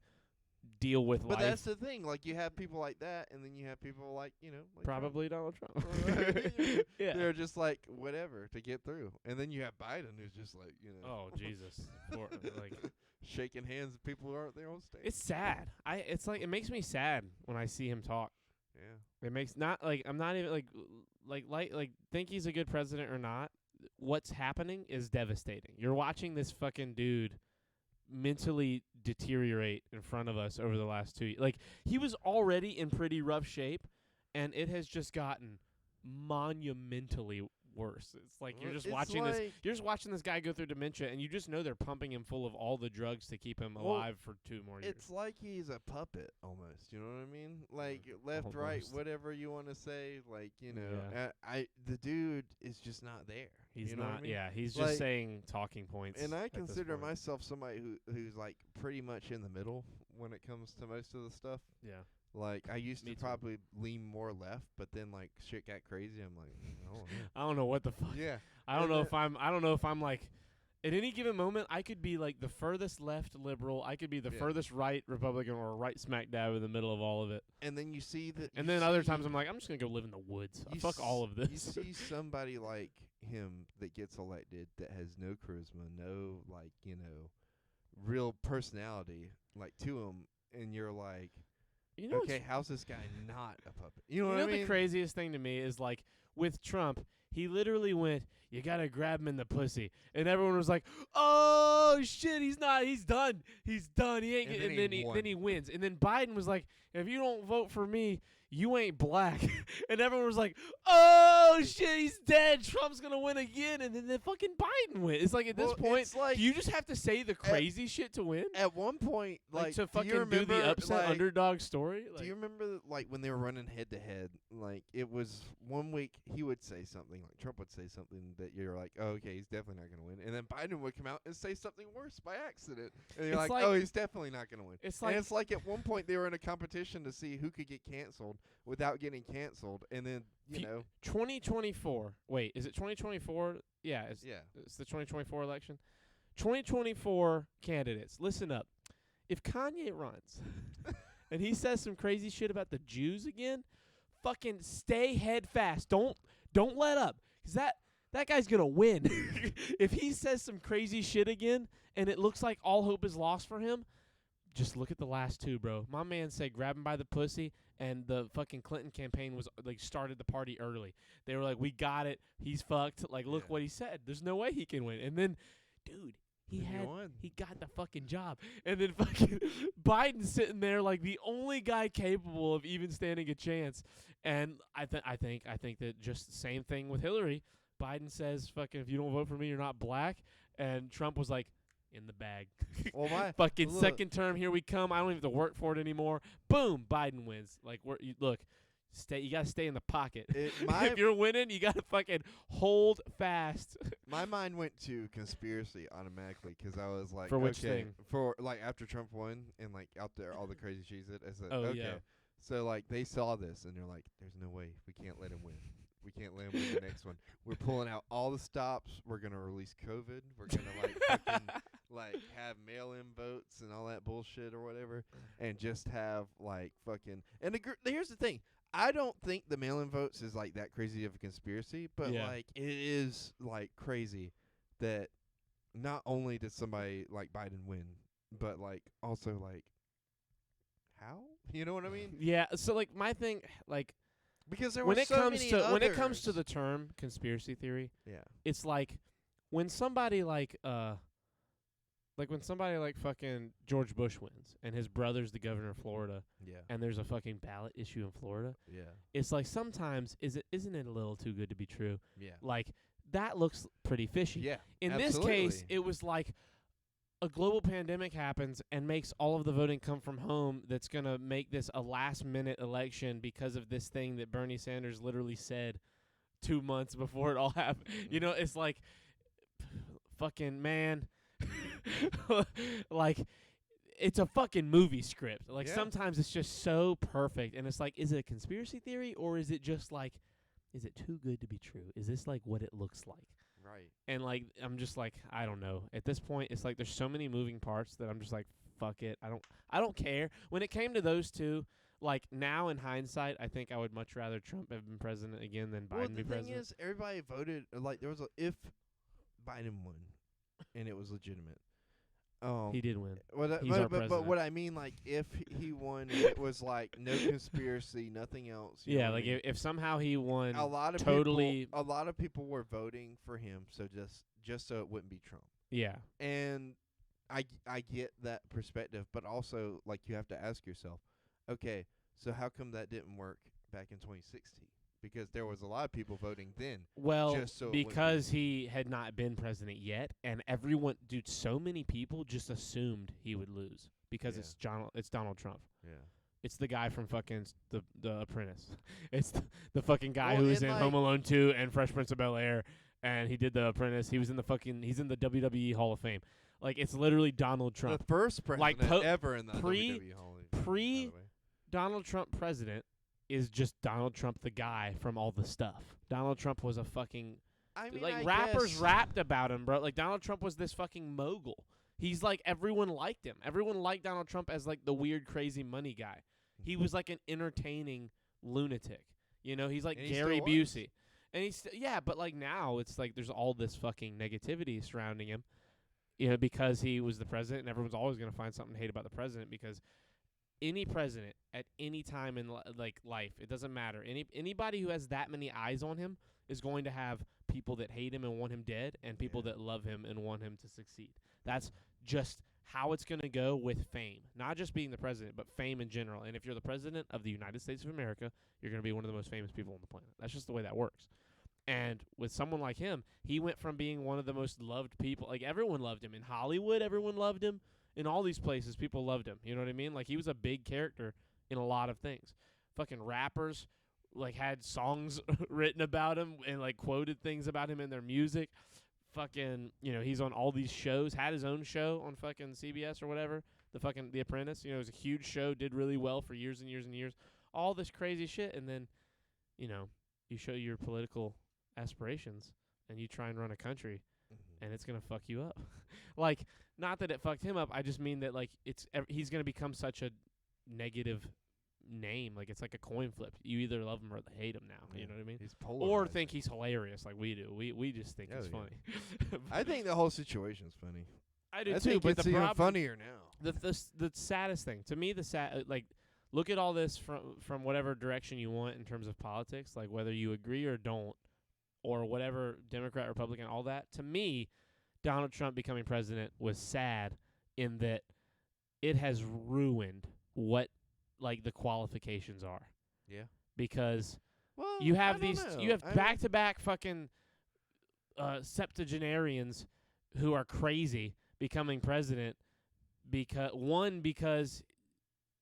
deal with life. But that's the thing. Like you have people like that, and then you have people like like probably Trump. Donald Trump. Yeah, they're just like whatever to get through, and then you have Biden who's just like oh Jesus, like shaking hands with people who aren't there on stage. It's sad. It's like it makes me sad when I see him talk. Yeah, it makes not like I'm not even like think he's a good president or not. What's happening is devastating. You're watching this fucking dude mentally deteriorate in front of us over the last 2 years. Like he was already in pretty rough shape, and it has just gotten monumentally worse. It's like you're just watching this guy go through dementia, and you just know they're pumping him full of all the drugs to keep him alive for 2 more years. It's like he's a puppet almost. You know what I mean? Like left, almost. right, whatever you want to say. Like the dude is just not there. He's you know not. What I mean? Yeah, he's just saying talking points. And I consider myself somebody who's like pretty much in the middle when it comes to most of the stuff. Yeah. Like I used to probably lean more left, but then like shit got crazy. I'm like, I don't know what the fuck. Yeah. I don't know if I'm like at any given moment I could be like the furthest left liberal, I could be the furthest right Republican, or right smack dab in the middle of all of it. And then you see that. And then other times I'm like, I'm just gonna go live in the woods. Fuck all of this. You see somebody like him that gets elected that has no charisma, no like real personality like to him, and you're like, okay, how's this guy not a puppet? You know what I mean? The craziest thing to me is like with Trump, he literally went, "You gotta grab him in the pussy," and everyone was like, "Oh shit, he's not. He's done. He's done. He ain't." And And then then he won. then he wins. And then Biden was like, "If you don't vote for me, you ain't black." And everyone was like, "Oh shit, he's dead. Trump's gonna win again." And then fucking Biden win. It's like at this Well, point, it's like- do you just have to say the crazy shit to win? At one point, like, to do you fucking remember, do the upset like, underdog story? Do you remember, like, when they were running head to head? Like, it was one week he would say something, like Trump would say something that you're like, oh, okay, he's definitely not going to win. And then Biden would come out and say something worse by accident. And you're It's like, oh, he's definitely not going to win. It's And like it's like at one point they were in a competition to see who could get canceled without getting canceled. And then, you know. 2024. Wait, is it 2024? Yeah, it's the 2024 election. 2024 candidates, listen up. If Kanye runs and he says some crazy shit about the Jews again, fucking stay head fast. Don't let up, 'cause that guy's gonna win. If he says some crazy shit again and it looks like all hope is lost for him, just look at the last two, bro. My man said grab him by the pussy, and the fucking Clinton campaign was like started the party early. They were like, we got it. He's fucked. Like, look what he said. There's no way he can win. And then, dude, he got the fucking job. And then fucking Biden's sitting there like the only guy capable of even standing a chance. And I think that just the same thing with Hillary. Biden says, fucking, if you don't vote for me, you're not black. And Trump was like, in the bag. Well, my fucking second term, here we come. I don't even have to work for it anymore. Boom, Biden wins. Like, you gotta stay in the pocket. If you're winning, you gotta fucking hold fast. My mind went to conspiracy automatically because I was like, for which okay, thing? for like after Trump won and like out there all the crazy shit that I said, Oh, okay. yeah. So like they saw this and they're like, there's no way we can't let him win. We can't let him win the next one. We're pulling out all the stops. We're gonna release COVID. We're gonna like fucking like have mail-in votes and all that bullshit or whatever, and just have like fucking. And here's the thing. I don't think the mail-in votes is like that crazy of a conspiracy, but like it is like crazy that not only did somebody like Biden win, but like also like how? You know what I mean? Yeah. So like my thing, like because there when were it so comes many to others. when it comes to the term conspiracy theory, it's like when somebody like when somebody like fucking George Bush wins and his brother's the governor of Florida, and there's a fucking ballot issue in Florida, it's like sometimes isn't it a little too good to be true? Like that looks pretty fishy. In this case, it was like a global pandemic happens and makes all of the voting come from home. That's gonna make this a last-minute election because of this thing that Bernie Sanders literally said 2 months before it all happened. You know, it's like, fucking man, like it's a fucking movie script. Like sometimes it's just so perfect, and it's like, is it a conspiracy theory or is it just like, is it too good to be true? Is this like what it looks like? Right. And like I'm just like, I don't know. At this point, it's like there's so many moving parts that I'm just like, fuck it. I don't care. When it came to those two, like now in hindsight, I think I would much rather Trump have been president again than Biden be president. Well, the thing is, everybody voted like there was if Biden won, and it was legitimate. He did win. He's our but president. what I mean, like, if he won, and it was like no conspiracy, nothing else. You know what like I mean? if somehow he won, a lot of people were voting for him, so just so it wouldn't be Trump. Yeah. And I get that perspective, but also like you have to ask yourself, okay, so how come that didn't work back in 2016? Because there was a lot of people voting then. Well, just so because he had not been president yet, and everyone, dude, so many people just assumed he would lose because it's Donald Trump. Yeah. It's the guy from fucking the Apprentice. It's the fucking guy who was in like Home Alone 2 and Fresh Prince of Bel-Air, and he did the Apprentice. He's in the WWE Hall of Fame. Like, it's literally Donald Trump. The first president ever in the WWE Hall of Fame. Pre-Donald Trump president is just Donald Trump the guy from all the stuff. Donald Trump was a fucking... rappers rapped about him, bro. Like, Donald Trump was this fucking mogul. He's like, everyone liked him. Everyone liked Donald Trump as like the weird, crazy money guy. He was like an entertaining lunatic. You know, he's like Gary Busey. And he's but like now it's like there's all this fucking negativity surrounding him. You know, because he was the president, and everyone's always going to find something to hate about the president because any president at any time in life, it doesn't matter. Anybody who has that many eyes on him is going to have people that hate him and want him dead, and people that love him and want him to succeed. That's just how it's going to go with fame. Not just being the president, but fame in general. And if you're the president of the United States of America, you're going to be one of the most famous people on the planet. That's just the way that works. And with someone like him, he went from being one of the most loved people. Like, everyone loved him. In Hollywood, everyone loved him. In all these places, people loved him. You know what I mean? Like, he was a big character in a lot of things. Fucking rappers, like, had songs written about him and, like, quoted things about him in their music. Fucking, he's on all these shows, had his own show on fucking CBS or whatever, The Apprentice. It was a huge show, did really well for years and years and years. All this crazy shit, and then, you show your political aspirations and you try and run a country, and it's going to fuck you up. Like, not that it fucked him up, I just mean that, like, he's going to become such a negative name. Like, it's like a coin flip. You either love him or hate him now. You know what I mean? He's polarized. Or think he's hilarious like we do. We just think he's funny. I think the whole situation's funny. I do I too, think but it's the even problem, funnier now. the saddest thing to me, like, look at all this from whatever direction you want in terms of politics, like whether you agree or don't, or whatever, Democrat, Republican, all that. To me, Donald Trump becoming president was sad in that it has ruined what, like, the qualifications are. Yeah. Because well, you have know. back-to-back fucking septuagenarians who are crazy becoming president because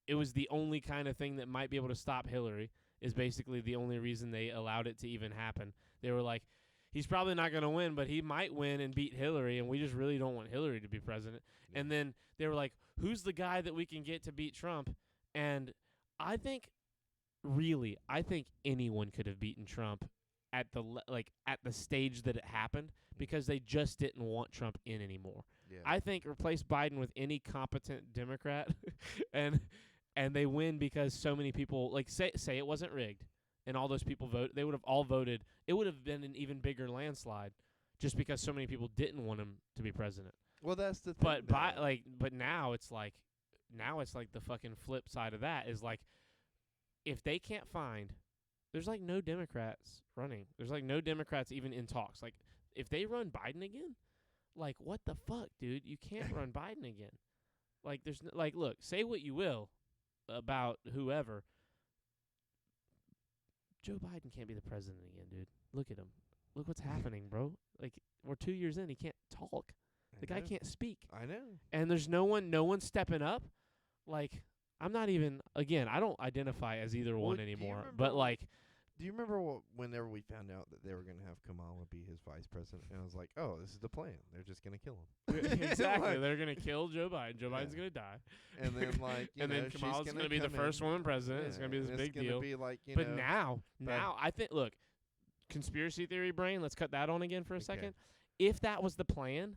it was the only kind of thing that might be able to stop Hillary, is basically the only reason they allowed it to even happen. They were like, he's probably not going to win, but he might win and beat Hillary, and we just really don't want Hillary to be president. Yeah. And then they were like, who's the guy that we can get to beat Trump? And I think anyone could have beaten Trump at the stage that it happened, because they just didn't want Trump in anymore. Yeah. I think replace Biden with any competent Democrat, and they win because so many people, like, say it wasn't rigged, and all those people vote, they would have all voted. It would have been an even bigger landslide, just because so many people didn't want him to be president. Well, that's the thing. But now it's like the fucking flip side of that is, like, if they can't find, there's like no Democrats running. There's like no Democrats even in talks. Like, if they run Biden again, like, what the fuck, dude? You can't run Biden again. Like, there's look, say what you will about whoever, Joe Biden can't be the president again, dude. Look at him. Look what's happening, bro. Like, we're 2 years in, he can't talk. The guy can't speak. I know. And there's no one stepping up. Like, I'm not even, again, I don't identify as either one anymore. But, like, do you remember whenever we found out that they were going to have Kamala be his vice president? And I was like, oh, this is the plan. They're just going to kill him. Exactly. Like, they're going to kill Joe Biden. Joe Biden's going to die. And then, like, then Kamala's going to be the first woman president. It's going to be this big deal. Be like, but now, I think, look, conspiracy theory brain, let's cut that on again for a second. If that was the plan,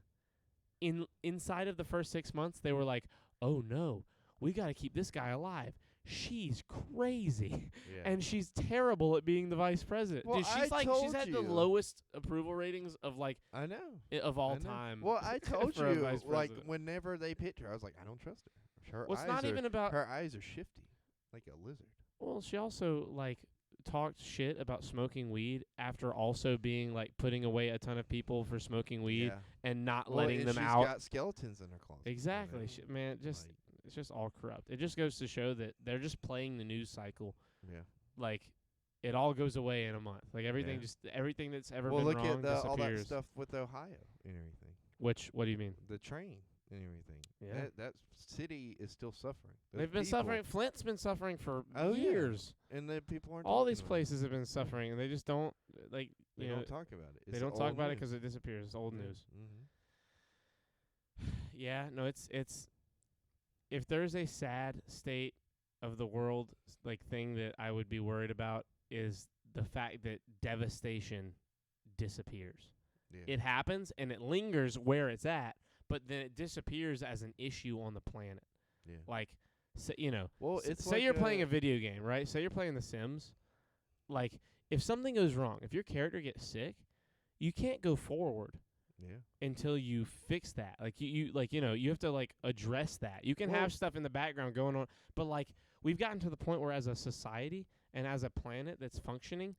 inside of the first 6 months, they were like, oh, no, we got to keep this guy alive. She's crazy, and she's terrible at being the vice president. Well, dude, she's had the lowest approval ratings of, like, I know, of all time. Well, I told you, like, whenever they picked her, I was like, I don't trust her. Well, it's not even about her eyes are shifty, like a lizard. Well, she also, like, talked shit about smoking weed after also being, like, putting away a ton of people for smoking weed and not letting them out. She's got skeletons in her closet. Exactly, man. Just. Like, it's just all corrupt. It just goes to show that they're just playing the news cycle. Yeah. Like, it all goes away in a month. Like, everything everything that's ever been wrong disappears. All that stuff with Ohio and everything. What do you mean? The train and everything. Yeah. That city is still suffering. They've been suffering. Flint's been suffering for years. Yeah. And the people aren't all these places have been suffering, and they just don't, like, they don't talk about it. They don't talk about it because it disappears. It's old news. Mm-hmm. Yeah, no, it's if there's a sad state of the world, like, thing that I would be worried about, is the fact that devastation disappears. Yeah. It happens and it lingers where it's at, but then it disappears as an issue on the planet. Yeah. Like, well, say you're playing a video game, right? Say you're playing The Sims. Like, if something goes wrong, if your character gets sick, you can't go forward. Yeah. until you fix that. Like you like you have to like address that. You can Well- have stuff in the background going on, but like we've gotten to the point where as a society and as a planet that's functioning,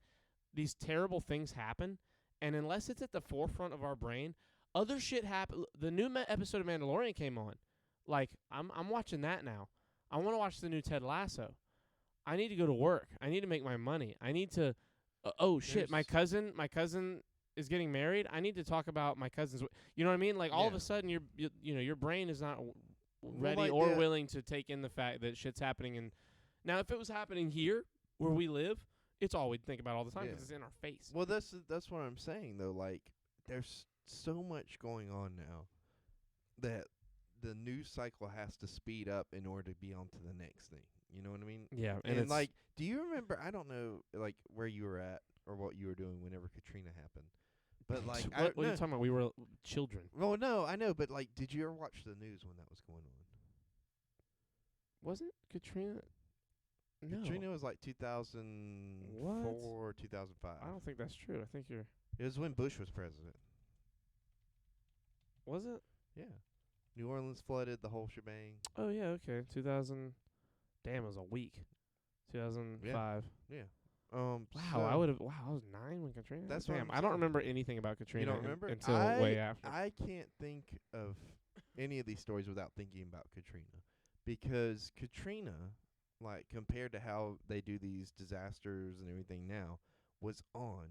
these terrible things happen, and unless it's at the forefront of our brain, other shit happen. The new episode of Mandalorian came on. Like I'm watching that now. I want to watch the new Ted Lasso. I need to go to work. I need to make my money. I need to oh shit, my cousin is getting married. I need to talk about my cousin's. You know what I mean? Like all of Yeah. a sudden, your brain is not ready like or the- willing to take in the fact that shit's happening. And now, if it was happening here where we live, it's all we'd think about all the time Yeah. because it's in our face. Well, that's what I'm saying though. Like, there's so much going on now that the news cycle has to speed up in order to be on to the next thing. You know what I mean? Yeah, And, it's like, do you remember? I don't know, like where you were at or what you were doing whenever Katrina happened, but like, what are you talking about? We were children. Well, no, I know, but like, did you ever watch the news when that was going on? Wasn't Katrina? No, Katrina was like 2004, 2005. I don't think that's true. I think you're. It was when Bush was president. Was it? Yeah. New Orleans flooded, the whole shebang. Oh yeah, okay. 2000. Damn, it was a week. 2005. Yeah. Wow, so I would have. Wow, I was 9 when Katrina. That's what damn. I'm I don't saying. remember anything about Katrina. You don't remember until I, way after. I can't think of any of these stories without thinking about Katrina, because Katrina, like compared to how they do these disasters and everything now, was on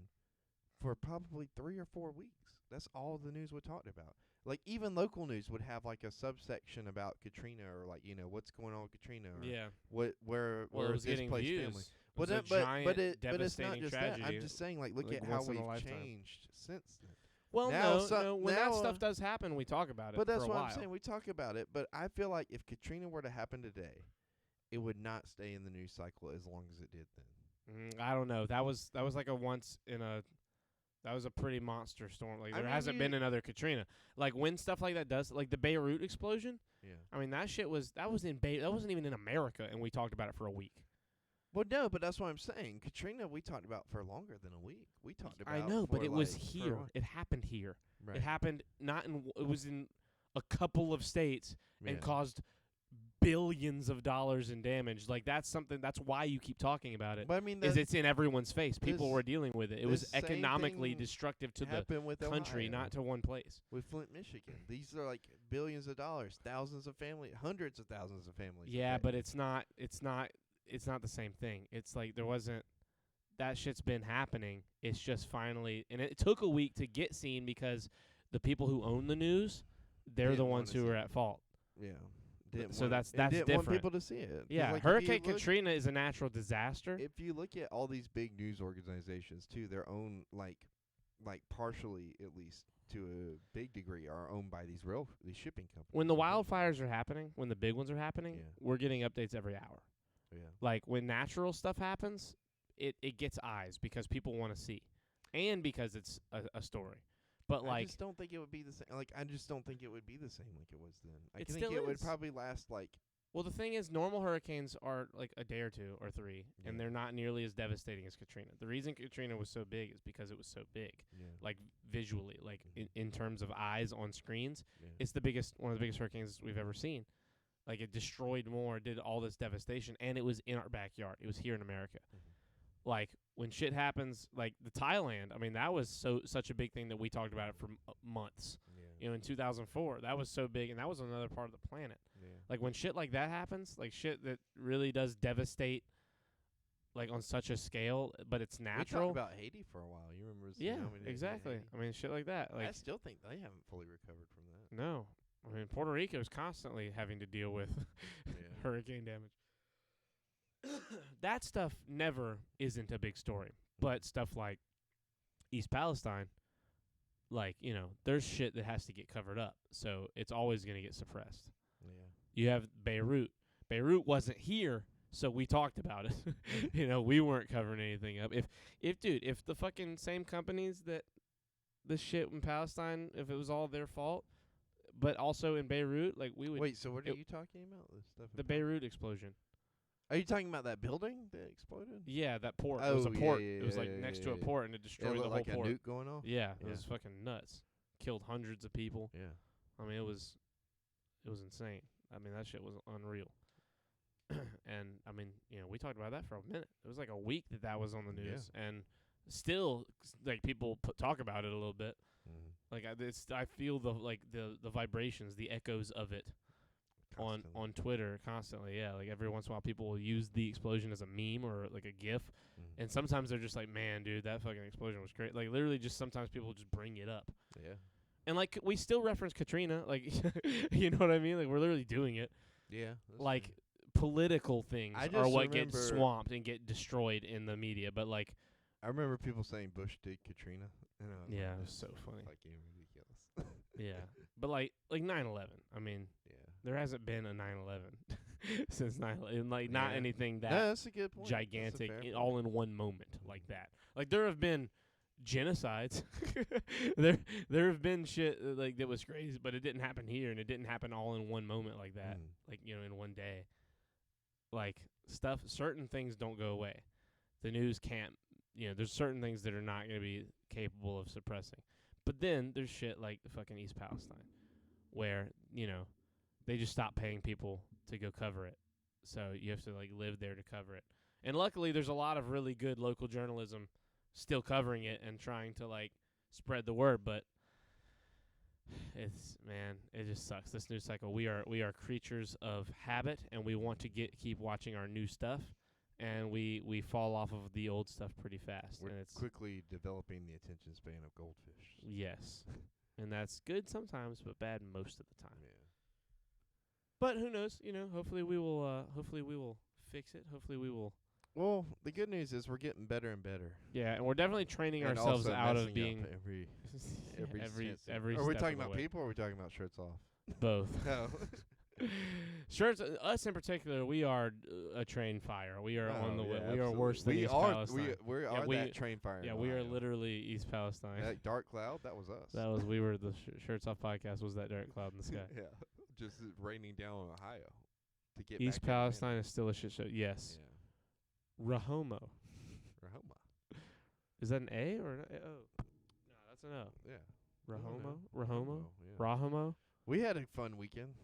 for probably 3 or 4 weeks. That's all the news would talk about. Like even local news would have like a subsection about Katrina, or like what's going on with Katrina, or Yeah. where Well, it where was getting displaced views. family. It was Well, a but giant, but it's devastating not just tragedy. that. I'm just saying, like, look like, at how once in a we've lifetime. changed since then. Well, Now no, so- no. When that now, stuff does happen, we talk about it. But that's for a what while. I'm saying. We talk about it, but I feel like if Katrina were to happen today, it would not stay in the news cycle as long as it did then. I don't know. That was like a once in a. That was a pretty monster storm. Like I there mean, hasn't been another Katrina. Like when stuff like that does, like the Beirut explosion. Yeah. I mean that shit was that wasn't even in America, and we talked about it for a week. Well, no, but that's what I'm saying. Katrina, we talked about for longer than a week. We talked about. I know, but for it was like, for here. what? It happened here. Right. It happened not in. It was in a couple of states and Yeah. caused billions of dollars in damage. Like that's something. That's why you keep talking about it. But I mean, Is that it's in everyone's face. People this- were dealing with it. It was this same economically thing destructive to the happened with country, Ohio, not to one place. with Flint, Michigan. These are like billions of dollars, thousands of family, hundreds of thousands of families. Yeah, affected. but it's not the same thing. It's like there wasn't that shit's been happening. It's just finally, and it took a week to get seen because the people who own the news, they're the Didn't ones wanna who see are it. at fault. Yeah. Didn't So want that's and didn't want different. people to see it. 'Cause, Yeah, like, if you Hurricane look- Katrina is a natural disaster. If you look at all these big news organizations too, their own like partially at least to a big degree are owned by these shipping companies. When the and companies. wildfires are happening, when the big ones are happening, Yeah. we're getting updates every hour. Yeah. Like when natural stuff happens, it gets eyes because people want to see, and because it's a story. But I like just don't think it would be the same. Like I just don't think it would be the same like it was then. I It think still it would is. probably last like Well, the thing is, normal hurricanes are like a day or 2 or 3, and Yeah. they're not nearly as devastating as Katrina. The reason Katrina was so big is because it was so big, like visually, like in terms of eyes on screens. Yeah. It's one of the biggest hurricanes we've ever seen. Like it destroyed more, did all this devastation, and it was in our backyard. It was here in America. Like when shit happens, like the Thailand. I mean, that was such a big thing that we talked about it for months. You know, in 2004, that was so big, and that was another part of the planet. Like when shit like that happens, like shit that really does devastate, like on such a scale, but it's We natural. talked about Haiti for a while. You remember? Yeah, tsunami that hit exactly. Haiti? I mean, shit like that. Like I still think they haven't fully recovered from that. no, I mean Puerto Rico is constantly having to deal with Yeah. hurricane damage. That stuff never isn't a big story, but stuff like East Palestine, like there's shit that has to get covered up, so it's always going to get suppressed. Yeah. You have Beirut. Beirut wasn't here, so we talked about it. We weren't covering anything up. If the fucking same companies that the shit in Palestine, if it was all their fault, but also in Beirut, like we would. Wait, so what are it- you talking about? The stuff. The in Beirut explosion. Are you talking about that building that exploded? Yeah, that port. It was a Oh, yeah, port. yeah, it was yeah, like yeah, next yeah, to a yeah. port, and it It destroyed the looked whole like port. a nuke going off. Yeah, it Yeah. was fucking nuts. killed hundreds of people. Yeah. I mean, it was insane. I mean, that shit was unreal. And I mean, we talked about that for a minute. It was like a week that was on the news, and still, like, people talk about it a little bit. Mm-hmm. Like, I feel the vibrations, the echoes of it on Twitter constantly. Yeah, like every once in a while, people will use the explosion as a meme or like a GIF, and sometimes they're just like, "Man, dude, that fucking explosion was great." Like, literally, just sometimes people just bring it up. Yeah. And like, we still reference Katrina, like, you know what I mean? Like, we're literally doing it. Yeah. Like, true. Political things are what get swamped and get destroyed in the media. But like, I remember people saying Bush did Katrina. And I was yeah, like, it was so funny. Fucking ridiculous. Yeah, but like 9/11. I mean, there hasn't been a 9/11 since 9/11. Like, not anything that that's a good point. gigantic, all in one moment like that. Like, there have been genocides. there have been shit like that was crazy, but it didn't happen here, and it didn't happen all in one moment like that. Like, in one day. Like, certain things don't go away. The news can't, there's certain things that are not going to be capable of suppressing. But then there's shit like the fucking East Palestine, where, they just stop paying people to go cover it. So you have to, like, live there to cover it. And luckily there's a lot of really good local journalism still covering it and trying to, like, spread the word, but it just sucks. This news cycle. We are creatures of habit, and we want to keep watching our new stuff, and we fall off of the old stuff pretty fast. We're and it's quickly developing the attention span of goldfish. Yes, and that's good sometimes, but bad most of the time. Yeah. But who knows? Hopefully we will. Hopefully we will fix it. Hopefully we will. Well, the good news is we're getting better and better. Yeah, and we're definitely training and ourselves out of being every. Are we talking about people, or are we talking about shirts off? Both. No. Shirts. Us in particular, we are a train fire. We are on the way. We are worse than East Palestine. We are that train fire. Yeah, we are literally East Palestine. That dark cloud, that was us. We were the Shirts Off podcast. Was that dark cloud in the sky? Yeah, just raining down on Ohio to get East back Palestine is still a shit show. Yes. Yeah. Rahomo. Is that an A or an A? Oh. No, that's an O. Yeah. Rahomo? Yeah. Rahomo? We had a fun weekend.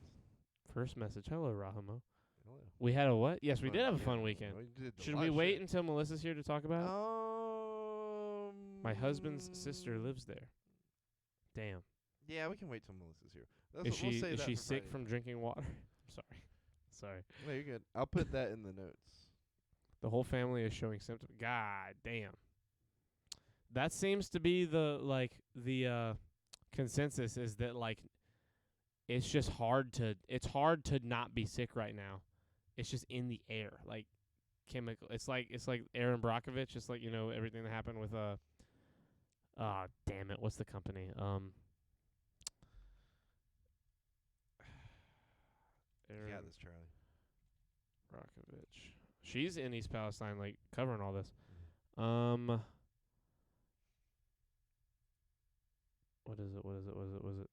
First message. Hello, Rahomo. Hello. We had a what? Yes, we did have a fun weekend. Should we wait shit. until Melissa's here to talk about it? My husband's sister lives there. Damn. Yeah, we can wait till Melissa's here. Is she sick from drinking water? I'm sorry. No, you're good. I'll put that in the notes. The whole family is showing symptoms. God damn. That seems to be the consensus, is that, like, it's just hard to not be sick right now. It's just in the air, like chemical. It's like Aaron Brockovich. It's like, everything that happened with damn it, what's the company? Yeah, this Charlie Brockovich. She's in East Palestine, like, covering all this. What is it?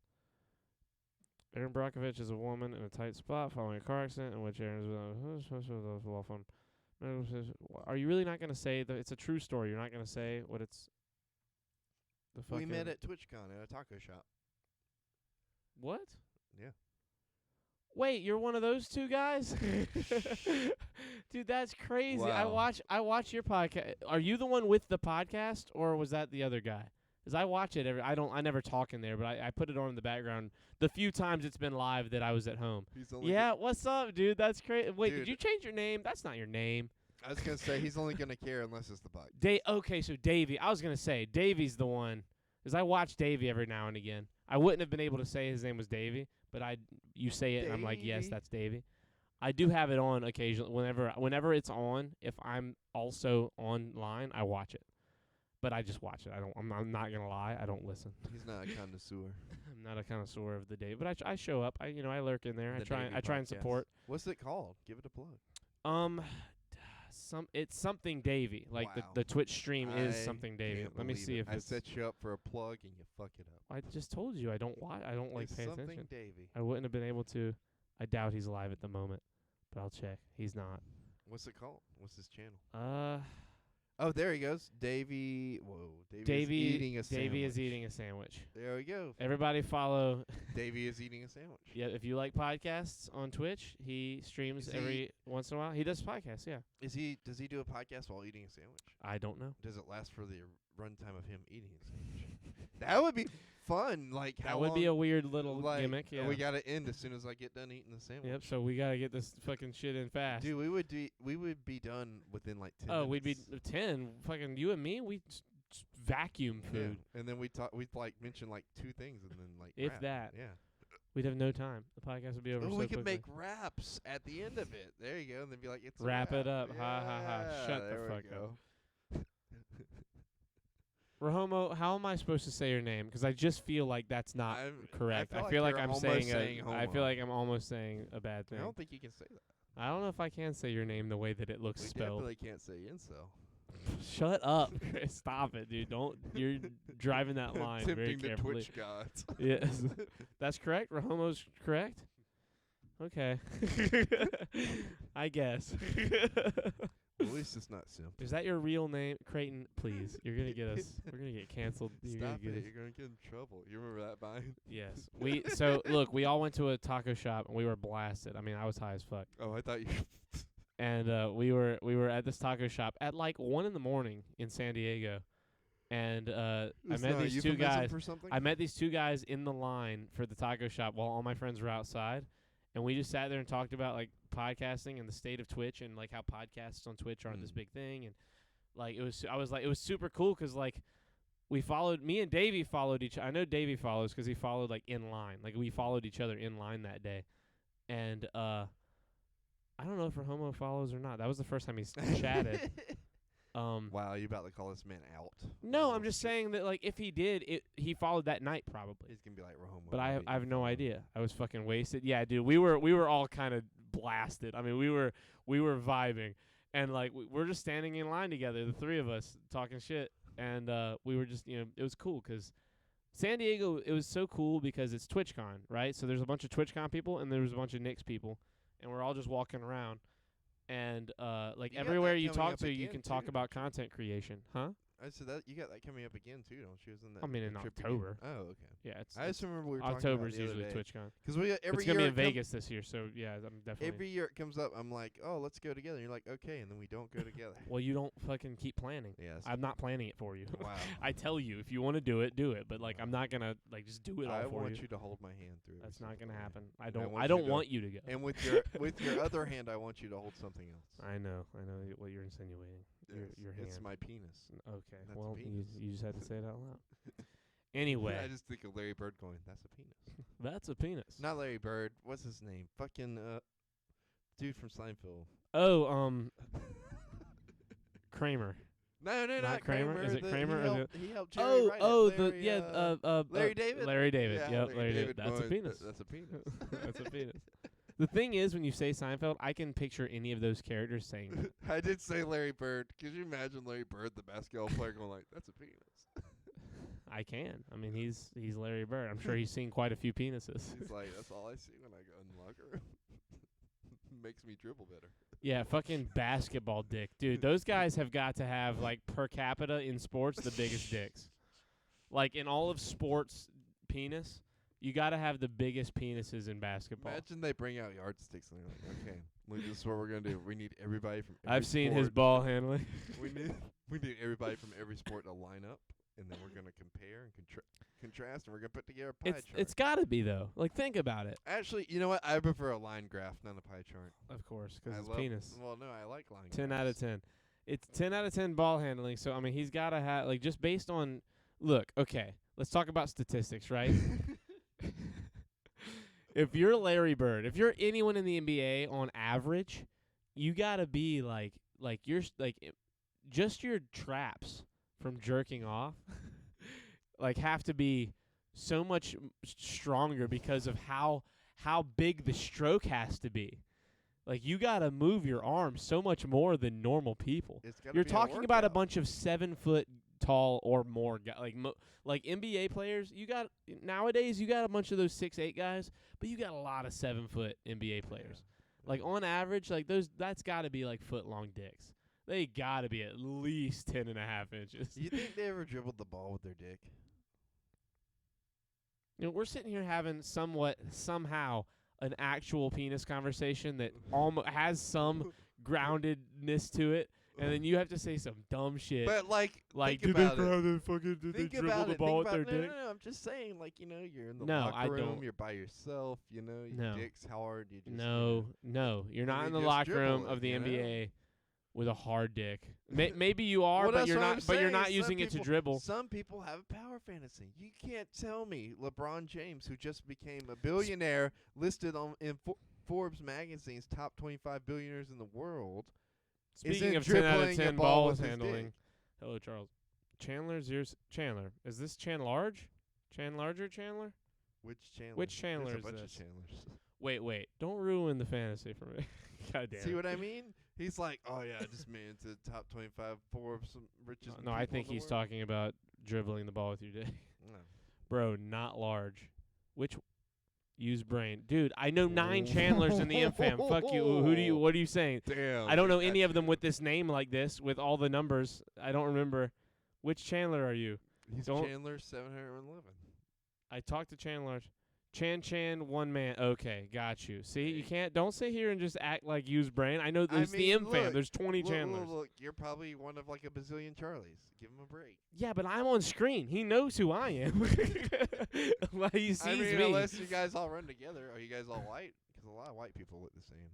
Aaron Brockovich is a woman in a tight spot following a car accident in which Aaron is law firm. Are you really not going to say that it's a true story? You're not going to say what it's the fucking... We met at TwitchCon at a taco shop. What? Yeah. Wait, you're one of those two guys? Dude, that's crazy. Wow. I watch your podcast. Are you the one with the podcast, or was that the other guy? Because I watch it I never talk in there, but I put it on in the background the few times it's been live that I was at home. Yeah, what's up, dude? That's crazy. Wait, did you change your name? That's not your name. I was going to say, he's only going to care unless it's the bike. Okay, so Davey. I was going to say, Davey's the one. Because I watch Davey every now and again. I wouldn't have been able to say his name was Davey, but you say it, and I'm like, yes, that's Davey. I do have it on occasionally. Whenever it's on, if I'm also online, I watch it. But I just watch it. I'm not gonna lie. I don't listen. He's not a connoisseur. I'm not a connoisseur of the day, but I show up. I I lurk in there. I try and support. What's it called? Give it a plug. It's something Davey. Like the Twitch stream is something Davey. Let me see if I set you up for a plug and you fuck it up. I just told you I don't like pay something attention. Davey. I wouldn't have been able to. I doubt he's live at the moment, but I'll check. He's not. What's it called? What's his channel? Oh, there he goes. Davey. Whoa. Davey is eating a sandwich. Davey is eating a sandwich. There we go. Everybody follow. Davey is eating a sandwich. Yeah, if you like podcasts on Twitch, he streams every once in a while. He does podcasts, yeah. Does he do a podcast while eating a sandwich? I don't know. Does it last for the runtime of him eating a sandwich? That would be fun. Like that would be a weird little gimmick. Yeah, we gotta end as soon as I get done eating the sandwich. Yep. So we gotta get this fucking shit in fast. Dude, we would be done within like 10 minutes. We'd be 10. Fucking you and me, we vacuum food. Yeah. And then we'd like mention like 2 things and then like if rap. that. Yeah. We'd have no time. The podcast would be over. Oh, so we could quickly. make raps at the end of it. There you go, and then be like, "It's wrap a rap. it up." Yeah, Ha ha ha! Shut the fuck go. up. Rahomo, how am I supposed to say your name? Because I just feel like that's not correct. I feel like I'm saying I feel like I'm almost saying a bad thing. I don't think you can say that. I don't know if I can say your name the way that it looks We spelled. definitely can't say incel. Shut up, Chris. Stop it, dude. Don't. You're driving that line very Tempting the carefully. Twitch gods. Yes, that's correct. Rahomo's correct. Okay, I guess. At least it's not simple. Is that your real name, Creighton? Please, you're gonna get us. We're gonna get canceled. Stop it! You're gonna get in trouble. You remember that vine? Yes. So look, we all went to a taco shop and we were blasted. I mean, I was high as fuck. Oh, I thought you. And we were at this taco shop at like 1 a.m. in San Diego, and I met these 2 guys. I met these 2 guys in the line for the taco shop while all my friends were outside, and we just sat there and talked about like podcasting and the state of Twitch and like how podcasts on Twitch aren't this big thing, and like it was super cool because like me and Davey followed each. I know Davey follows because he followed like in line. Like we followed each other in line that day, and I don't know if Rahomo follows or not. That was the first time he's chatted. Wow, you about to call this man out? No, I'm just saying that like if he did, he followed that night probably. He's gonna be like Rahomo. But I have no idea. I was fucking wasted. Yeah, dude, we were all kind of blasted. I mean, we were vibing, and like we're just standing in line together, the 3 of us talking shit, and we were just it was cool because San Diego, it was so cool because it's TwitchCon, right? So there's a bunch of TwitchCon people and there was a bunch of Knicks people, and we're all just walking around, and like everywhere you talk to, you can talk about content creation, huh? I said that you got that coming up again too, don't you? Isn't that? I mean, in trip October. Again? Oh, okay. Yeah, I just remember we were October's talking about usually the other day. TwitchCon. Because we every it's year gonna be in Vegas this year, so yeah, I'm definitely. Every year it comes up, I'm like, oh, let's go together. And you're like, okay, and then we don't go together. Well, you don't fucking keep planning. Yes. I'm not planning it for you. Wow. I tell you, if you want to do it, do it. But like, I'm not gonna like just do it all for you. I want you to hold my hand through. That's not gonna happen. I I don't want you to go. And with your other hand, I want you to hold something else. I know what you're insinuating. Your hand. It's my penis. Okay. That's well, a penis. you just had to say it out loud. Anyway. I just think of Larry Bird going, "That's a penis." That's a penis. Not Larry Bird. What's his name? Fucking dude from Seinfeld. Oh, Kramer. No, not Kramer. Is it Kramer? He helped Jerry write it. Larry David. Larry David. Yeah, yep, Larry David. That's a penis. That's a penis. That's a penis. The thing is, when you say Seinfeld, I can picture any of those characters saying that. I did say Larry Bird. Could you imagine Larry Bird, the basketball player, going like, "That's a penis"? I can. I mean, he's Larry Bird. I'm sure he's seen quite a few penises. He's like, "That's all I see when I go in the locker room." Makes me dribble better. Yeah, fucking basketball dick. Dude, those guys have got to have, like, per capita in sports, the biggest dicks. Like, in all of sports, penis, you got to have the biggest penises in basketball. Imagine they bring out yardsticks and they're like, "Okay, look, this is what we're going to do. We need everybody from every I've seen sport. his ball handling. we need everybody from every sport to line up, and then we're going to compare and contrast, and we're going to put together a pie chart." It's got to be, though. Like, think about it. Actually, you know what? I prefer a line graph, not a pie chart. Of course, because it's love penis. Well, no, I like line 10 graphs. out of 10. It's 10 out of 10 ball handling. So, I mean, he's got to have, like, just based on, look, okay, let's talk about statistics, right? If you're Larry Bird, if you're anyone in the NBA on average, you got to be like you're just your traps from jerking off like have to be so much stronger because of how big the stroke has to be. Like, you got to move your arms so much more than normal people. You're talking about a bunch of 7 foot tall or more guys, like NBA players. Nowadays you got a bunch of those 6'8" guys, but you got a lot of 7 foot NBA players. Like, on average, like that's got to be like foot long dicks. They got to be at least 10.5 inches. You think they ever dribbled the ball with their dick? You know, we're sitting here having somehow an actual penis conversation that has some groundedness to it, and then you have to say some dumb shit. But like, think did about they it. grab the fucking? Did they Think dribble about the it. ball Think with about their no, dick? no, no. I'm just saying, like, you're in the No, locker I room. don't. You're by yourself. Your No. dick's hard. You just No, you're not they in the just locker dribble room it, of the you know? NBA with a hard dick. Maybe you are, Well, but that's you're what not. I'm But you're saying. not Some using it to people- dribble. Some people have a power fantasy. You can't tell me LeBron James, who just became a billionaire, listed in Forbes magazine's top 25 billionaires in the world. Speaking isn't of 10 out of dribbling a 10 ball ball with his handling. dick. Hello, Charles. Chandler. Is this Chan Large? Chan Larger Chandler? Which Chandler? Which Chandler There's is a bunch this? of Chandlers. Wait. Don't ruin the fantasy for me. God damn See it. what I mean? He's like, oh yeah, I just made it to the top 25 Forbes richest. No, I people think in the he's world. talking about dribbling the ball with your dick. No. Bro, not large. Which use brain. Dude, I know 9 Chandlers in the M-Fam. Fuck you. What are you saying? Damn. I don't know dude, any of them with this name like this, with all the numbers. I don't remember. Which Chandler are you? He's don't- Chandler 711. I talked to Chandler. Chan, one man. Okay, got you. See, you Okay. can't. Don't sit here and just act like use brain. I know there's the mean, M-Fam. look, There's 20 Chandlers. Look, you're probably one of like a bazillion Charlies. Give him a break. Yeah, but I'm on screen. He knows who I am. Like, he sees I mean, me. unless you guys all run together. Are you guys all white? Because a lot of white people look the same.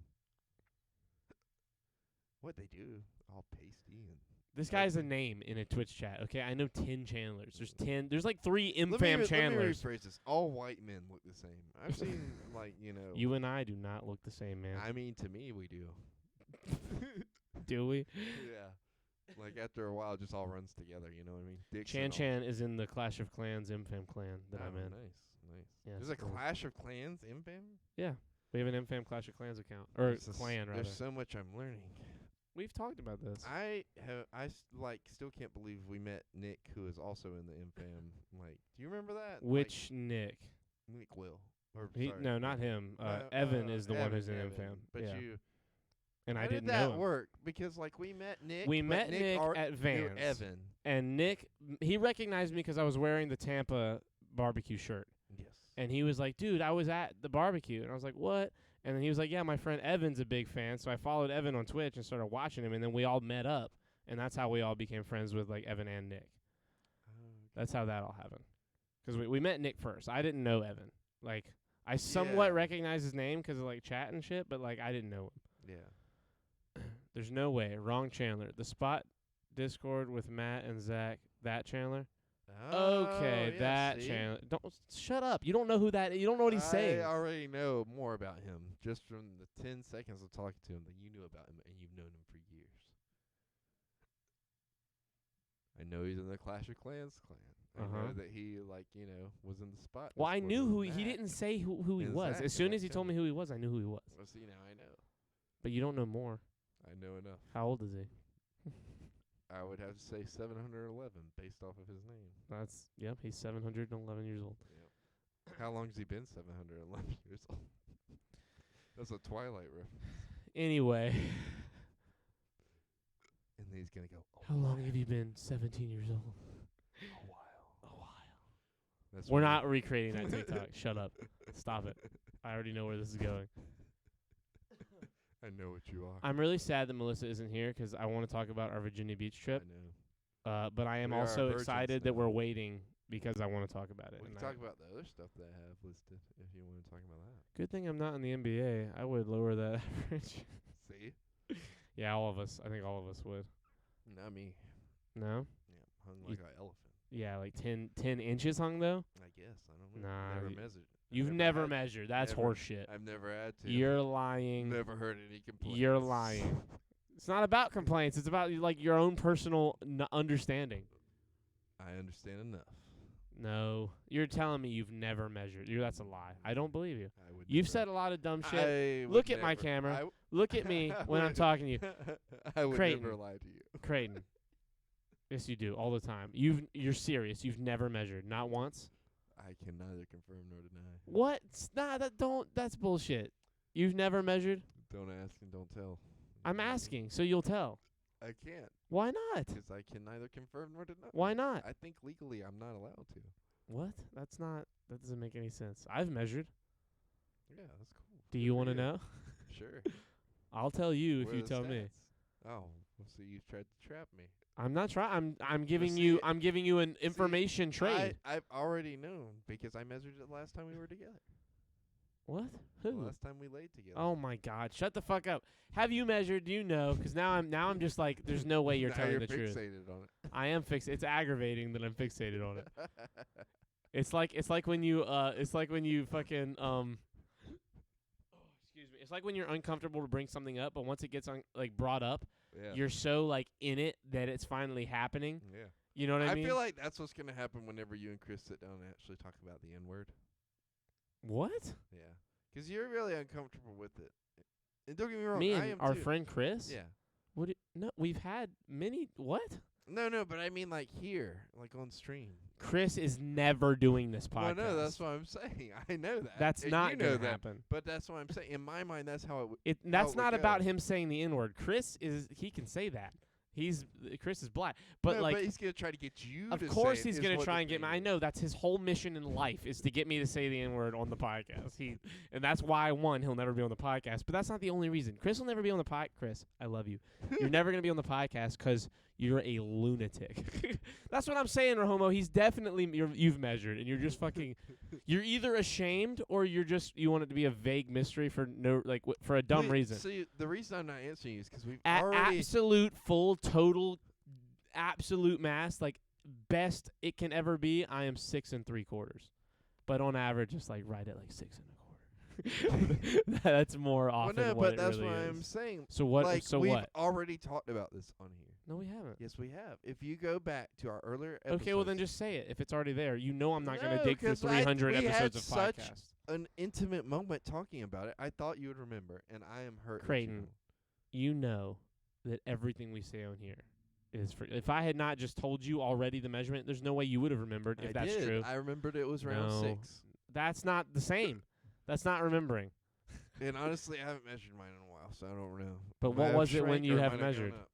What they do, all pasty and. This guy's a name in a Twitch chat. Okay, I know 10 Chandlers. There's 10. There's like 3 Let me M-Fam Chandlers. rephrase this. All white men look the same. I've seen You and I do not look the same, man. I mean, to me, we do. Do we? Yeah. Like after a while, it just all runs together. You know what I mean? Dicks Chan and all. Chan is in the Clash of Clans M-Fam clan that I'm in. Nice. Yeah, There's a it's cool. Clash of Clans M-Fam? We have an M-Fam Clash of Clans account. Or There's clan, rather. There's so much I'm learning. We've talked about this. I still can't believe we met Nick, who is also in the M-Fam. Like, do you remember that? Which Nick? Like, Nick Will. Or sorry, No, not him. Evan is the one who's in M-Fam. But yeah. you. And I How didn't did that know him. work? Because like we met Nick. We but met Nick at knew Vans. Evan. And Nick, he recognized me because I was wearing the Tampa barbecue shirt. Yes. And he was like, dude, I was at the barbecue. And I was like, what? And then he was like, yeah, my friend Evan's a big fan. So I followed Evan on Twitch and started watching him. And then we all met up. And that's how we all became friends with, like, Evan and Nick. That's how that all happened. Because we met Nick first. I didn't know Evan. Like, I somewhat Yeah. recognized his name because of, like, chat and shit. But, like, I didn't know him. Yeah. There's no way. Wrong Chandler. The spot Discord with Matt and Zach. That Chandler? Okay, yeah, that see? Chandler. Don't shut up. You don't know who that is. You don't know what he's saying. I already know more about him just from the 10 seconds of talking to him than you knew about him, and you've known him for years. I know he's in the Clash of Clans clan. I know that he, was in the spot. Well, I Discord knew with who he Matt. didn't say who he And was. Zach As and soon that as he told me Chandler. who he was, I knew who he was. Well, see, now I know. But you don't know more. I know enough. How old is he? I would have to say 711 based off of his name. Yep, he's 711 years old. Yep. How long has he been 711 years old? That's a Twilight reference. Anyway, And then he's going to go, how long have you been 17 years old? A while. That's We're when not recreating that TikTok. Shut up. Stop it. I already know where this is going. I know what you are. I'm really sad that Melissa isn't here because I want to talk about our Virginia Beach trip. I know. But I am We are also virgins excited that now. we're waiting because I want to talk about it. We And can I- talk about the other stuff that I have listed if you want to talk about that. Good thing I'm not in the NBA. I would lower that average. See? Yeah, all of us. I think all of us would. Not me. No? Yeah, hung like an elephant. Yeah, like 10 inches hung, though? I guess. I don't know. Nah, Never you- measured. You've never measured. That's never. horseshit. I've never had to. You're lying. Never heard any complaints. You're lying. It's not about complaints. It's about, like, your own personal understanding. I understand enough. No. You're telling me you've never measured. That's a lie. I don't believe you. I would You've never. said a lot of dumb shit. I would Look at my never. camera. Look at me I when I'm would- talking to you. I would Creighton. never lie to you. Creighton. Yes, you do. All the time. You're serious. You've never measured. Not once. I can neither confirm nor deny. What? That's bullshit. You've never measured? Don't ask and don't tell. I'm asking, so you'll tell. I can't. Why not? Because I can neither confirm nor deny. Why not? I think legally I'm not allowed to. What? That's not. That doesn't make any sense. I've measured. Yeah, that's cool. Do Good you for want to know? Sure. I'll tell you if What are you the tell me. stats? Oh, well, so you tried to trap me. I'm not trying. I'm giving see, you. I'm giving you an information trade. I've already known because I measured it last time we were together. What? The Who? last time we laid together. Oh my God! Shut the fuck up. Have you measured? Do you know? Because now I'm just like, there's no way you're Now telling you're the truth. fixated on it. I am fixed. It's aggravating that I'm fixated on it. It's like when you fucking excuse me. It's like when you're uncomfortable to bring something up, but once it gets brought up, Yeah. you're so like in it that it's finally happening. Yeah. You know what I mean? feel like that's what's gonna happen whenever you and Chris sit down and actually talk about the N-word. What? Yeah. 'Cause you're really uncomfortable with it. And don't get me wrong, Me I and am our too. friend Chris? Yeah. What? No, we've had many. What? No, but I mean like here, like on stream. Chris is never doing this podcast. Well, no, that's what I'm saying. I know that. That's and not you know gonna that. happen. But that's what I'm saying. In my mind, that's how it would. That's it would not about go. him saying the N-word. He can say that. Chris is black. But No, like, but he's gonna try to get you. of to course say it he's is gonna what try the and get me. thing I is. know that's his whole mission in life is to get me to say the N-word on the podcast. And that's why he'll never be on the podcast. But that's not the only reason. Chris will never be on the podcast. Chris, I love you. You're never gonna be on the podcast 'cause you're a lunatic. That's what I'm saying, Rahomo. He's definitely you've measured, and you're just fucking. You're either ashamed or you want it to be a vague mystery for for a dumb reason. See, the reason I'm not answering you is 'cause we've already. Absolute, full, total, absolute mass, like best it can ever be. I am 6 3/4, but on average, it's like right at like 6 1/4. That's more often. Well, no, what but that's really what is. I'm saying. So what? Like so we've what? already talked about this on here. No, we haven't. Yes, we have. If you go back to our earlier episodes. Okay, well then just say it. If it's already there, you know I'm not going No, to dig through 'cause 300 we had episodes of such podcast. an intimate moment talking about it. I thought you would remember, and I am hurt. that you Creighton, won't. you know that everything we say on here is for. If I had not just told you already the measurement, there's no way you would have remembered if I that's did. true. I remembered it was around No. 6. That's not the same. That's not remembering. And honestly, I haven't measured mine in a while, so I don't know. But Might what have was it when shrank you or have might gone measured? up.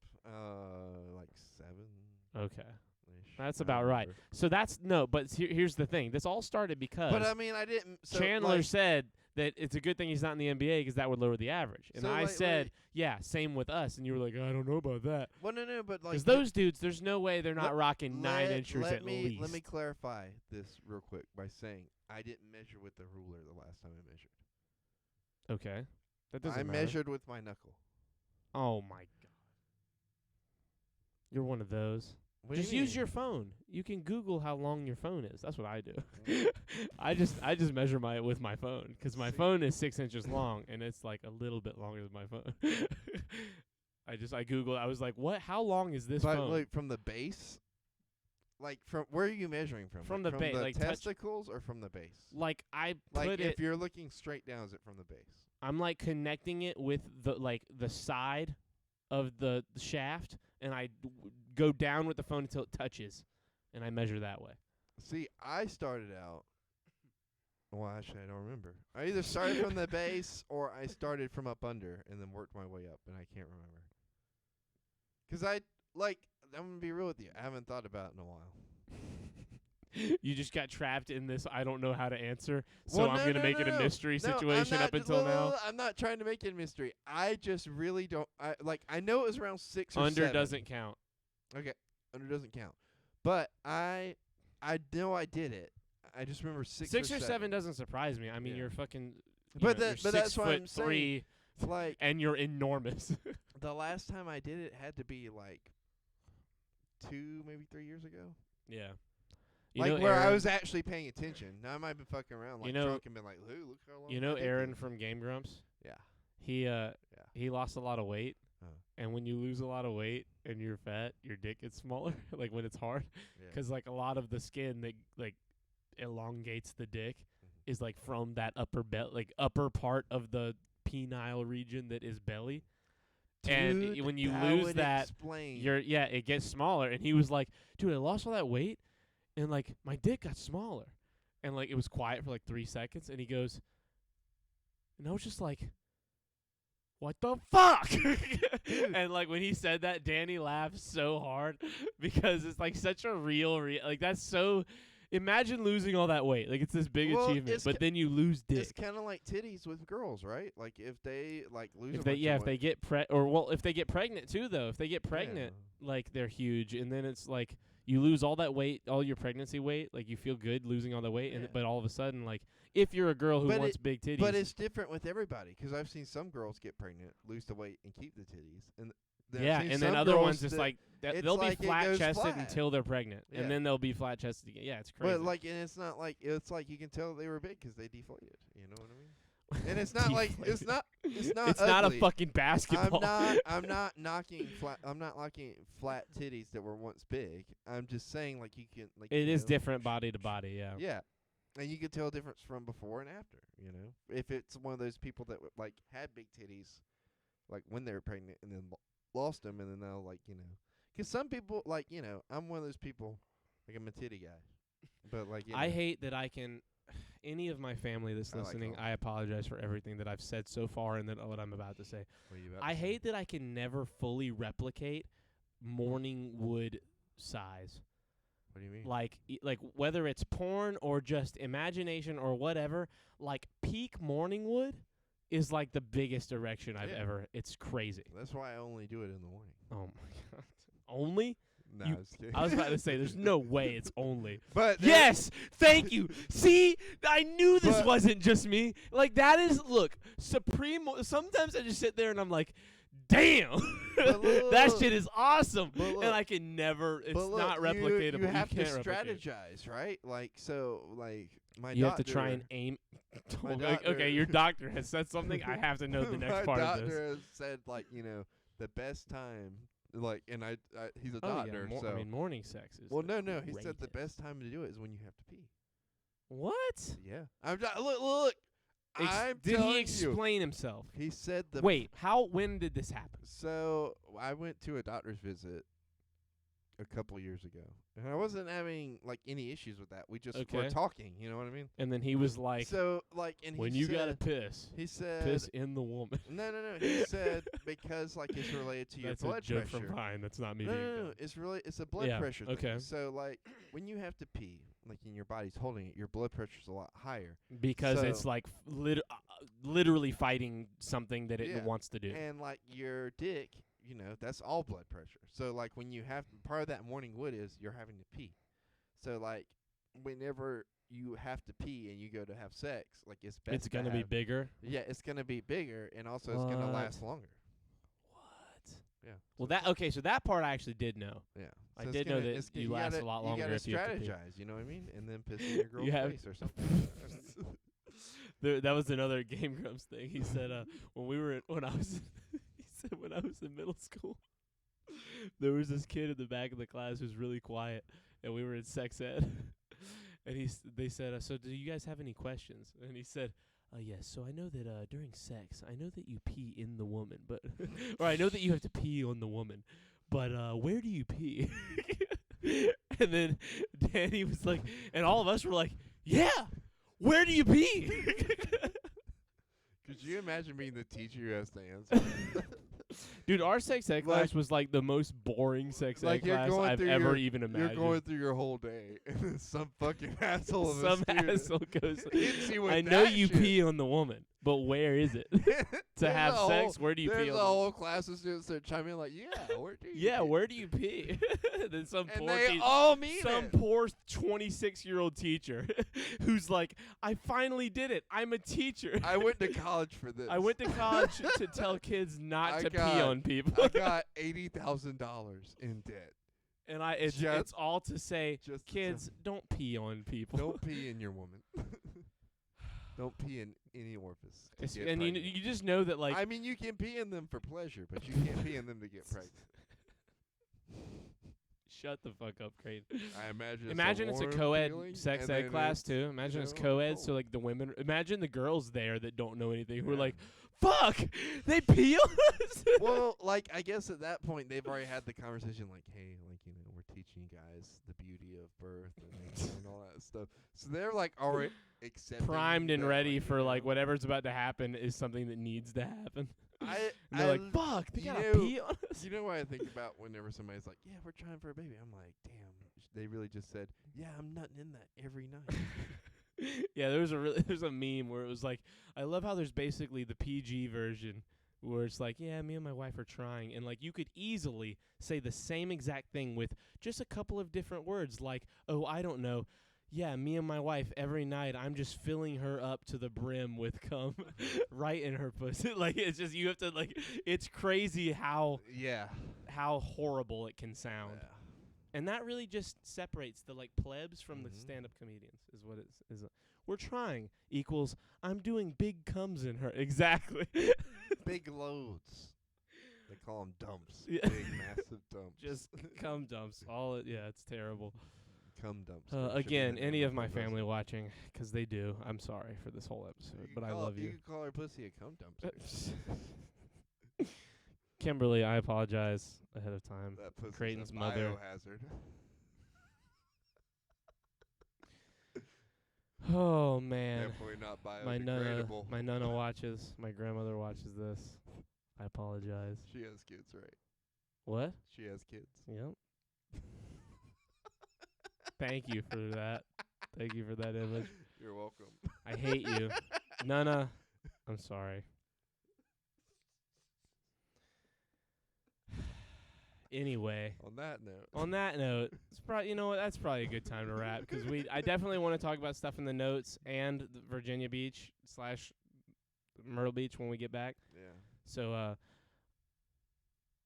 Like 7. Okay. -ish. That's I about don't right. remember. So that's no, but here's the thing. This all started because But I mean, I didn't. So Chandler like, said that it's a good thing he's not in the NBA 'cause that would lower the average. And So, I like, said, like- yeah, same with us. And you were like, I don't know about that. well, no, but like 'Cause those dudes, there's no way they're not let- rocking 9 inches let at me, least. Let me clarify this real quick by saying I didn't measure with the ruler the last time I measured. Okay. That doesn't I matter. measured with my knuckle. Oh my god. You're one of those. What do Just you use mean? your phone. You can Google how long your phone is. That's what I do. I just measure with my phone 'cause my See? phone is 6 inches long and it's like a little bit longer than my phone. I Googled. I was like, what? How long is this But phone? like from the base, like from where are you measuring from? From like the base, the like touch- testicles or from the base? Like I Like put if it. you're looking straight down, is it from the base? I'm like connecting it with the side of the shaft, and I go down with the phone until it touches, and I measure that way. See, I started out. Well, actually, I don't remember. I either started from the base or I started from up under and then worked my way up, and I can't remember. 'Cause I'm gonna be real with you. I haven't thought about it in a while. You just got trapped in this. I don't know how to answer, so Well, I'm no, gonna no, make no, it a no. mystery No, I'm situation not up until now. I'm not trying to make it a mystery. I just really don't. I know it was around 6 or Under 7. doesn't count. Okay, under doesn't count. But I know I did it. I just remember 6 6 or 7 doesn't surprise me. I mean, Yeah. you're fucking. But you're that- but that's what I'm 6'3", Like and you're enormous. the last time I did it had to be like 2, maybe 3 years ago. Yeah. Like know where I Aaron- was actually paying attention. Now I might be fucking around like You know- drunk and been like, "Ooh, look how long." You know my dick Aaron is." from Game Grumps? Yeah. He lost a lot of weight. Uh-huh. And when you lose a lot of weight and you're fat, your dick gets smaller, like when it's hard. Yeah. 'Cause like a lot of the skin that like elongates the dick Mhm. is like from that upper part of the penile region that is belly. And Dude, when you that lose would that, explain. it gets smaller. And he was like, dude, I lost all that weight and like my dick got smaller. And like it was quiet for like 3 seconds and he goes, and I was just like, what the fuck? And like when he said that, Danny laughed so hard because it's like such a like that's so. Imagine losing all that weight. Like it's this big achievement, but then you lose dick. It's kind of like titties with girls, right? Like if they like lose. If they if they get if they get pregnant too though. If they get pregnant, like they're huge, and then it's like you lose all that weight, all your pregnancy weight. Like you feel good losing all the weight, and but all of a sudden, like if you're a girl who wants big titties, but it's different with everybody because I've seen some girls get pregnant, lose the weight, and keep the titties, and and then other ones just like they'll be flat chested until they're pregnant, and then they'll be flat chested again. Yeah, it's crazy. But like, and it's not like it's like you can tell they were big because they deflated. You know what I mean? And it's not like it's not it's ugly. not a fucking basketball. I'm not knocking flat titties that were once big. I'm just saying like you can like it is different body to body. Yeah. Yeah. And you can tell a difference from before and after. You know, if it's one of those people that like had big titties, like when they were pregnant, and then lost them, and then they'll like because some people like I'm one of those people, like I'm a titty guy, but like I hate that I can. Any of my family that's listening, I apologize for everything that I've said so far and what I'm about to say. I hate that I can never fully replicate morning wood size. What do you mean? Like whether it's porn or just imagination or whatever, like peak morning wood is like the biggest erection I've ever. It's crazy. That's why I only do it in the morning. Oh my god. Only? No, I was kidding. I was about to say, there's no way it's only. But yes, thank you. See, I knew this wasn't just me. Like that is, look, supreme. Sometimes I just sit there and I'm like, damn, that shit is awesome, and I can never. It's not replicatable. You have to strategize, right? Like so, like my. You have to try and aim. Okay, your doctor has said something. I have to know the next part of this. My doctor has said like the best time. Like, and he's a doctor, so I mean, morning sex is. Well, no. He said the best time to do it is when you have to pee. What? Yeah, look. Did he explain himself? He said the. Wait, when did this happen? So I went to a doctor's visit a couple years ago, and I wasn't having like any issues with that. We just were talking, you know what I mean? And then he was like, so like, and when you gotta piss, he said, piss in the woman. No. He said because like it's related to your blood pressure. That's a joke from Brian. That's not me. No. It's a blood pressure thing. Okay. So like when you have to pee, like and your body's holding it, your blood pressure's a lot higher because it's like literally fighting something that it wants to do. And like your dick. That's all blood pressure. So, like, when you have part of that morning wood is you're having to pee. So, like, whenever you have to pee and you go to have sex, like, it's best. It's gonna be bigger. Yeah, it's gonna be bigger, and also it's gonna last longer. What? Yeah. Well, so that part I actually did know. Yeah. So I did know that you last a lot longer if you have to pee. You gotta strategize. You know what I mean? And then piss in your girl's face or something. That was another Game Grumps thing. He said when I was in middle school, there was this kid in the back of the class who was really quiet, and we were in sex ed, and they said, so do you guys have any questions? And he said, yes, so I know that during sex, I know that you pee in the woman, but or I know that you have to pee on the woman, but where do you pee? And then Danny was like, and all of us were like, yeah, where do you pee? Could you imagine being the teacher who has to answer? Dude, our sex ed class was like the most boring sex ed class I've ever even imagined. You're going through your whole day, and some fucking asshole goes, I know you pee on the woman, but where is it? To have sex, where do you pee on the woman? There's a whole class of students that chime in like, where do you pee? Where do you pee? Then some poor 26-year-old teacher who's like, I finally did it. I'm a teacher. I went to college for this. I went to college to tell kids not to pee on people. I got $80,000 in debt. And it's all to say, kids, don't pee on people. Don't pee in your woman. Don't pee in any orifice. And you just know that, like, I mean, you can pee in them for pleasure, but you can't pee in them to get pregnant. Shut the fuck up, Crane. I imagine it's a co-ed sex ed class too. Imagine it's co-ed, so like the women. Imagine the girls there that don't know anything who are like, "Fuck, they pee on us." Well, like I guess at that point they've already had the conversation, like, "Hey, like we're teaching you guys the beauty of birth and all that stuff." So they're like already accepting, primed and ready for like whatever's about to happen is something that needs to happen. And they're like, fuck, they you gotta know- pee on us. You know what I think about whenever somebody's like, yeah, we're trying for a baby. I'm like, damn, they really just said, yeah, I'm nutting in that every night. Yeah, there's a meme where it was like, I love how there's basically the PG version where it's like, yeah, me and my wife are trying, and like you could easily say the same exact thing with just a couple of different words, like, oh, I don't know, yeah, me and my wife every night, I'm just filling her up to the brim with cum right in her pussy. Like, it's just, you have to, like, it's crazy how Yeah. horrible it can sound. Yeah. And that really just separates the, like, plebs from the Mhm. stand-up comedians, is what it is. We're trying equals I'm doing big cums in her. Exactly. Big loads. They call them dumps. Yeah. Big, massive dumps. Just cum dumps. It's terrible. cum dumps. Again, any of my family watching, 'cause they do. I'm sorry for this whole episode, but I love You you. could call her pussy a cum dumpster. Kimberly, I apologize ahead of time. That pussy's Creighton's a mother. biohazard. Oh man, Definitely not my nana, biodegradable. my nana watches. My grandmother watches this. I apologize. She has kids, right? What? She has kids. Yep. Thank you for that. Thank you for that image. You're welcome. I hate you, Nana. I'm sorry. Anyway, On that note, it's probably, you know what, that's probably a good time to wrap, because I definitely want to talk about stuff in the notes and the Virginia Beach / Myrtle Beach when we get back. yeah.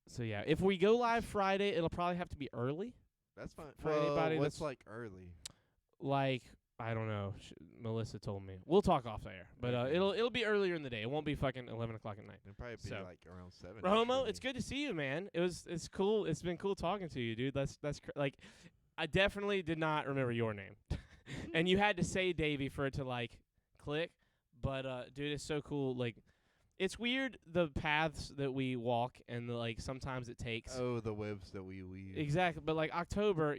So yeah, if we go live Friday, it'll probably have to be early. That's fine. For anybody what's that's- like early? Like, I don't know. Melissa told me. We'll talk off air, but Okay. it'll be earlier in the day. It won't be fucking 11 o'clock at night. It'll probably be So- like around 7. Rahomo, it's good to see you, man. It's cool. It's been cool talking to you, dude. That's like, I definitely did not remember your name, and you had to say Davey for it to like click. But dude, it's so cool. Like, it's weird the paths that we walk, and like sometimes it takes. Oh, the webs that we weave. Exactly, but like October,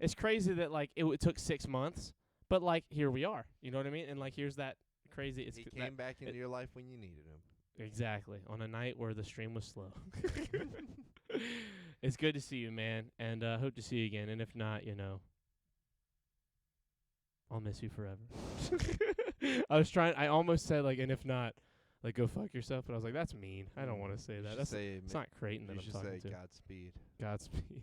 it's crazy that like it took 6 months, but like here we are. You know what I mean? And like here's that crazy. It's He that- came back into your life when you needed him. Exactly, on a night where the stream was slow. It's good to see you, man, and hope to see you again. And if not, I'll miss you forever. I almost said like, and if not, like go fuck yourself, but I was like, that's mean. I don't want to say You that. should That's say, it's not Creighton that you I'm should talking say to. Godspeed. Godspeed.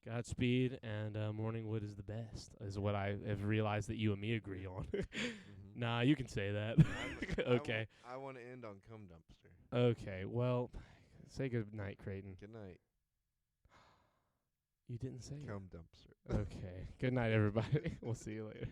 Godspeed, and Morningwood is the best, is what I have realized that you and me agree on. Mhm. Nah, you can say that. Okay. I want to end on cum dumpster. Okay, well, say good night, Creighton. Good night. You didn't say it. Cum dumpster. Okay. Good night, everybody. We'll see you later.